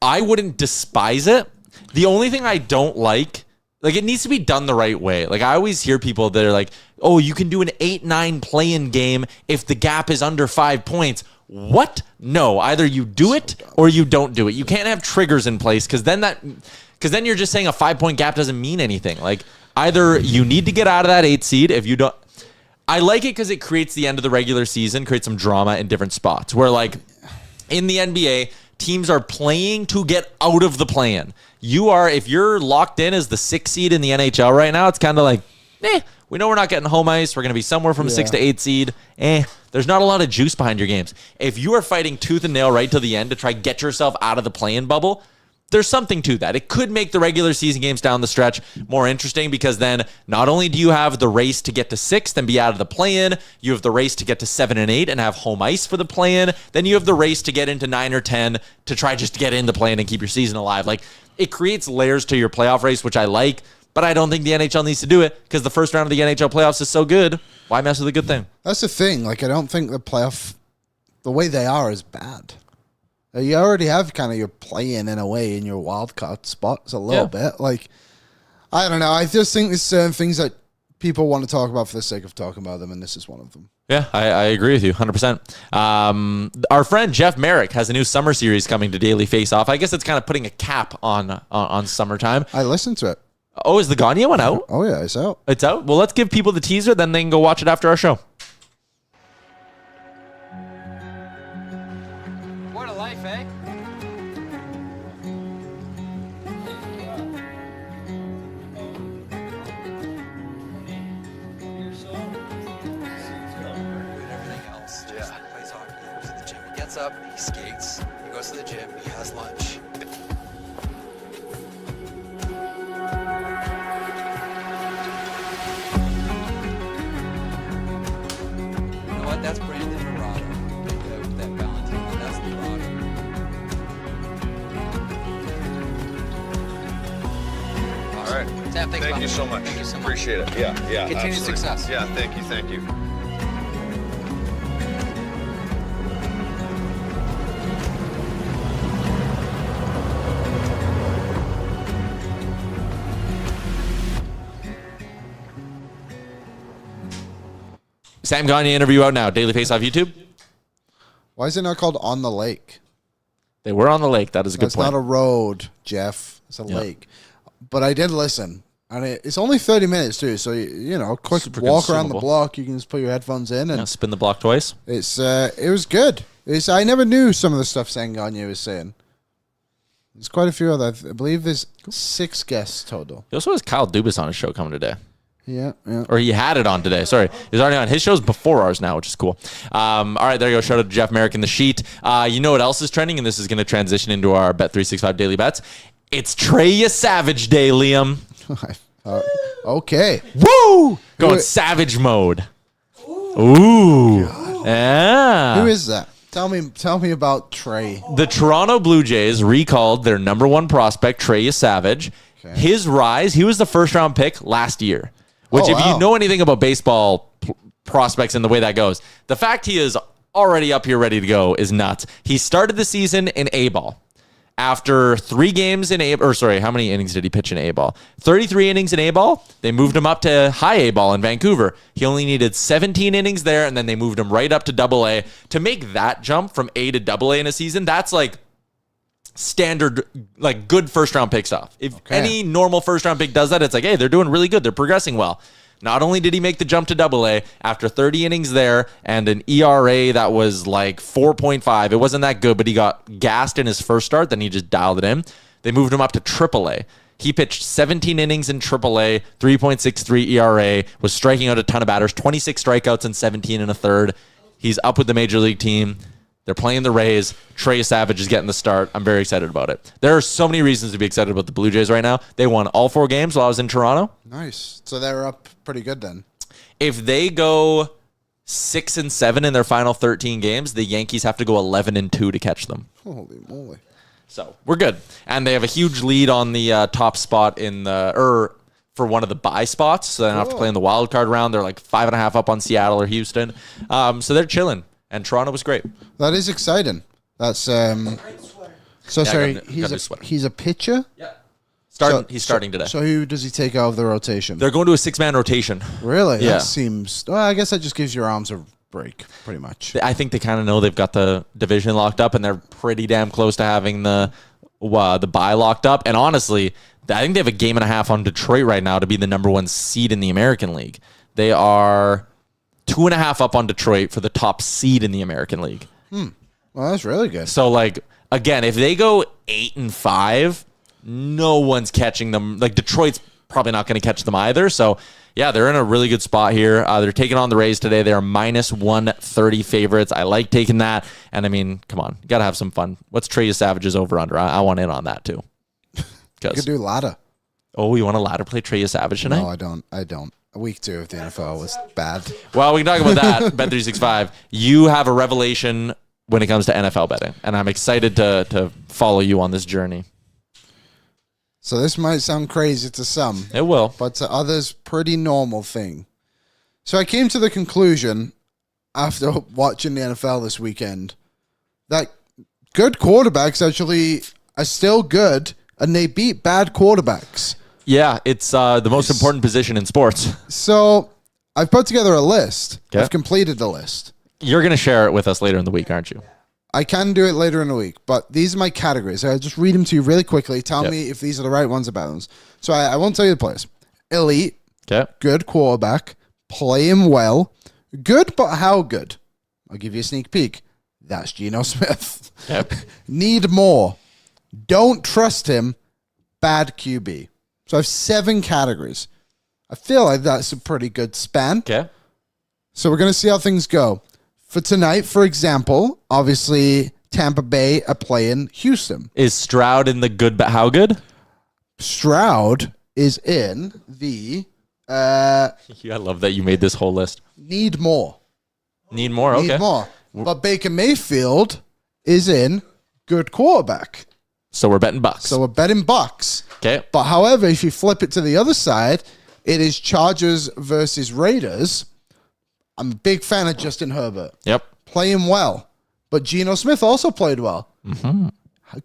I wouldn't despise it. The only thing I don't like it needs to be done the right way. Like, I always hear people that are like, oh, you can do an 8-9 play-in game if the gap is under 5 points. What? No, either you do it or you don't do it. You can't have triggers in place because then you're just saying a 5-point gap doesn't mean anything. Like, either you need to get out of that 8 seed if you don't. I like it because it creates the end of the regular season, creates some drama in different spots where, like, in the NBA, teams are playing to get out of the play-in. If you're locked in as the 6th seed in the NHL right now, it's kind of like, we know we're not getting home ice. We're going to be somewhere from 6 to 8 seed. There's not a lot of juice behind your games. If you are fighting tooth and nail right to the end to try get yourself out of the play-in bubble, there's something to that. It could make the regular season games down the stretch more interesting because then not only do you have the race to get to 6th and be out of the play-in, you have the race to get to 7 and 8 and have home ice for the play-in. Then you have the race to get into 9 or 10 to try just to get in the play-in and keep your season alive. Like, it creates layers to your playoff race, which I like, but I don't think the NHL needs to do it because the first round of the NHL playoffs is so good. Why mess with a good thing? That's the thing. Like, I don't think the playoff, the way they are, is bad. You already have kind of your play-in a way in your wild card spots a little bit. Like, I don't know. I just think there's certain things that people want to talk about for the sake of talking about them, and this is one of them. Yeah, I agree with you 100%. Our friend Jeff Merrick has a new summer series coming to Daily Face-Off. I guess it's kind of putting a cap on summertime. I listened to it. Oh, is the Gagne one out? Oh, yeah, it's out. It's out? Well, let's give people the teaser, then they can go watch it after our show. What a life, eh? Gets up, he skates, he goes to the gym, he has lunch. You know what? That's Brandon Dorado. That Valentine. That's Dorado. All right. Sam, Thank you so much. Thank you so much. Appreciate it. Yeah. Continued absolutely. success. Yeah, thank you. Sam Gagne interview out now. Daily Faceoff YouTube. Why is it not called On the Lake? They were on the lake. That is a good That's point. not a road, Jeff. It's a lake. But I did listen. And it's only 30 minutes, too. So, quick Super walk around the consumable. block. You can just put your headphones in. And Spin the block twice. it was good. I never knew some of the stuff Sam Gagne was saying. There's quite a few other. I believe there's 6 guests total. He also has Kyle Dubas on his show coming today. Yeah. Or he had it on today. Sorry. He's already on. His show's before ours now, which is cool. All right, there you go. Shout out to Jeff Merrick in the sheet. You know what else is trending? And this is going to transition into our Bet365 daily bets. It's Trey Savage Day, Liam. Okay. Woo! Going savage mode. Ooh. Yeah. Who is that? Tell me about Trey. The Toronto Blue Jays recalled their number 1 prospect, Trey Savage. Okay. His rise, he was the first-round pick last year. Which, if you know anything about baseball prospects and the way that goes, the fact he is already up here ready to go is nuts. He started the season in A-ball. After 3 games in how many innings did he pitch in A-ball? 33 innings in A-ball. They moved him up to high A-ball in Vancouver. He only needed 17 innings there, and then they moved him right up to Double-A. To make that jump from A to Double-A in a season, that's like standard, like good first-round pick stuff. If any normal first-round pick does that, it's like, hey, they're doing really good. They're progressing well. Not only did he make the jump to Double-A after 30 innings there and an ERA that was like 4.5. It wasn't that good, but he got gassed in his first start. Then he just dialed it in. They moved him up to Triple-A. He pitched 17 innings in Triple-A, 3.63 ERA, was striking out a ton of batters, 26 strikeouts and 17 and a third. He's up with the major league team. They're playing the Rays. Trey Savage is getting the start. I'm very excited about it. There are so many reasons to be excited about the Blue Jays right now. They won all 4 games while I was in Toronto. Nice. So they're up pretty good then. If they go 6-7 in their final 13 games, the Yankees have to go 11-2 to catch them. Holy moly. So we're good. And they have a huge lead on the top spot for one of the bye spots. So they don't have to play in the wild card round. They're like 5.5 up on Seattle or Houston. So they're chilling. And Toronto was great. That is exciting. That's so sorry. He's a pitcher. Yeah. He's starting today. So who does he take out of the rotation? They're going to a 6-man rotation. Really? Yeah. That seems. Well, I guess that just gives your arms a break, pretty much. I think they kind of know they've got the division locked up, and they're pretty damn close to having the bye locked up. And honestly, I think they have a game and a half on Detroit right now to be the number 1 seed in the American League. They are 2.5 up on Detroit for the top seed in the American League. Well, that's really good. So, like, again, if they go 8-5, no one's catching them. Like, Detroit's probably not going to catch them either. So, yeah, they're in a really good spot here. They're taking on the Rays today. They are minus 130 favorites. I like taking that. And, I mean, come on. You got to have some fun. What's Trey Savage's over-under? I want in on that, too. You could do ladder. Oh, you want to ladder play Trey Savage tonight? No, I don't. Week 2 of the NFL was bad. Well, we can talk about that. Bet365. You have a revelation when it comes to NFL betting, and I'm excited to follow you on this journey. So this might sound crazy to some. It will. But to others, pretty normal thing. So I came to the conclusion after watching the NFL this weekend that good quarterbacks actually are still good, and they beat bad quarterbacks. Yeah, it's the most important position in sports. So I've put together a list. Okay. I've completed the list. You're going to share it with us later in the week, aren't you? I can do it later in the week, but these are my categories. I'll just read them to you really quickly. Tell me if these are the right ones or bad ones. So I won't tell you the players. Elite, good quarterback, play him well, good but how good? I'll give you a sneak peek. That's Geno Smith. Yep. Need more. Don't trust him. Bad QB. So I have 7 categories. I feel like that's a pretty good span. Okay. So we're going to see how things go. For tonight, for example, obviously Tampa Bay are playing Houston. Is Stroud in the good but how good? Stroud is in the I love that you made this whole list. need more. Need more? Okay. Need more. But Baker Mayfield is in good quarterback. So we're betting Bucks. So we're betting Bucks. Okay. But however, if you flip it to the other side, it is Chargers versus Raiders. I'm a big fan of Justin Herbert. Yep. Playing well. But Geno Smith also played well. Mm-hmm.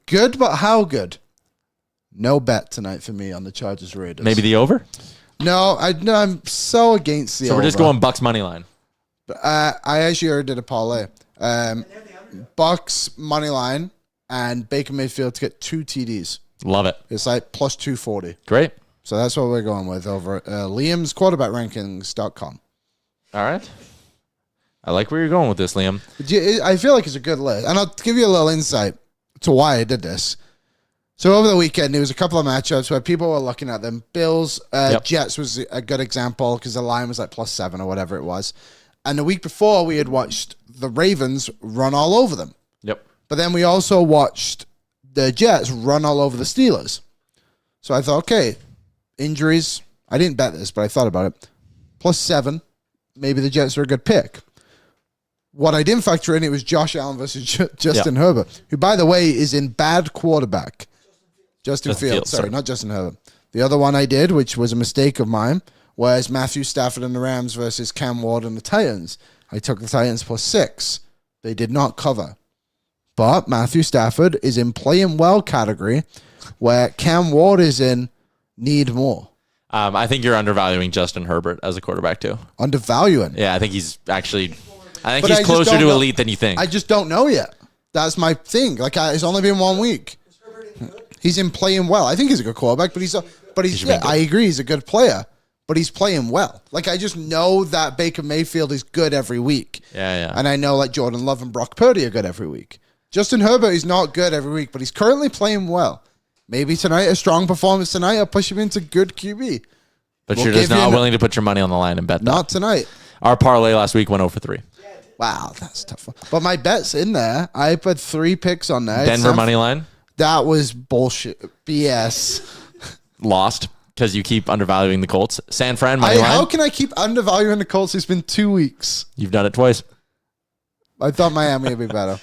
Good, but how good? No bet tonight for me on the Chargers Raiders. Maybe the over? No, I'm so against the over. So we're just going Bucks money line. I actually already did a parlay. Bucks money line and Baker Mayfield to get 2 TDs. Love it. It's like plus 240. Great. So that's what we're going with over at Liam's quarterbackrankings.com. All right. I like where you're going with this, Liam. I feel like it's a good list. And I'll give you a little insight to why I did this. So over the weekend, there was a couple of matchups where people were looking at them. Bills, Jets was a good example because the line was like +7 or whatever it was. And the week before, we had watched the Ravens run all over them. Yep. But then we also watched the Jets run all over the Steelers. So I thought, okay, injuries. I didn't bet this, but I thought about it. +7. Maybe the Jets are a good pick. What I didn't factor in, it was Josh Allen versus Justin Herbert, who, by the way, is in bad quarterback. Justin Fields. Sorry, not Justin Herbert. The other one I did, which was a mistake of mine, was Matthew Stafford and the Rams versus Cam Ward and the Titans. I took the Titans +6. They did not cover. But Matthew Stafford is in playing well category, where Cam Ward is in need more. I think you're undervaluing Justin Herbert as a quarterback too. Undervaluing. Yeah, I think he's actually. I think But I he's just closer don't to know- elite than you think. I just don't know yet. That's my thing. Like, it's only been 1 week. He's in playing well. I think he's a good quarterback, but I agree he's a good player, but he's playing well. Like, I just know that Baker Mayfield is good every week. Yeah. And I know like Jordan Love and Brock Purdy are good every week. Justin Herbert is not good every week, but he's currently playing well. Maybe tonight, a strong performance tonight, will push him into good QB. But We'll you're just give not him- willing to put your money on the line and bet that. Not tonight. Our parlay last week went 0-3. Wow, that's tough. But my bet's in there. I put 3 picks on there. Denver money line That was bullshit. BS. lost because you keep undervaluing the Colts. San Fran money How line. can I keep undervaluing the Colts? It's been 2 weeks. You've done it twice. I thought Miami would be better.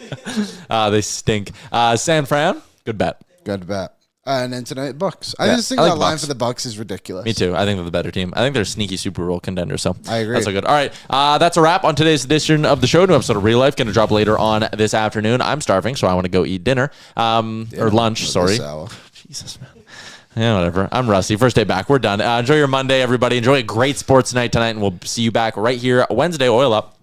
They stink. San Fran, good bet. Good bet. And then tonight, Bucks. I Yeah, just think I like that line Bucks. for the Bucks is ridiculous. Me too. I think they're the better team. I think they're a sneaky Super Bowl contender. So I agree. That's so good. All right. That's a wrap on today's edition of the show. New episode of Real Life going to drop later on this afternoon. I'm starving, so I want to go eat dinner. Or lunch, sorry. Jesus, man. Yeah, whatever. I'm rusty. First day back. We're done. Enjoy your Monday, everybody. Enjoy a great sports night tonight, and we'll see you back right here Wednesday. Oil up.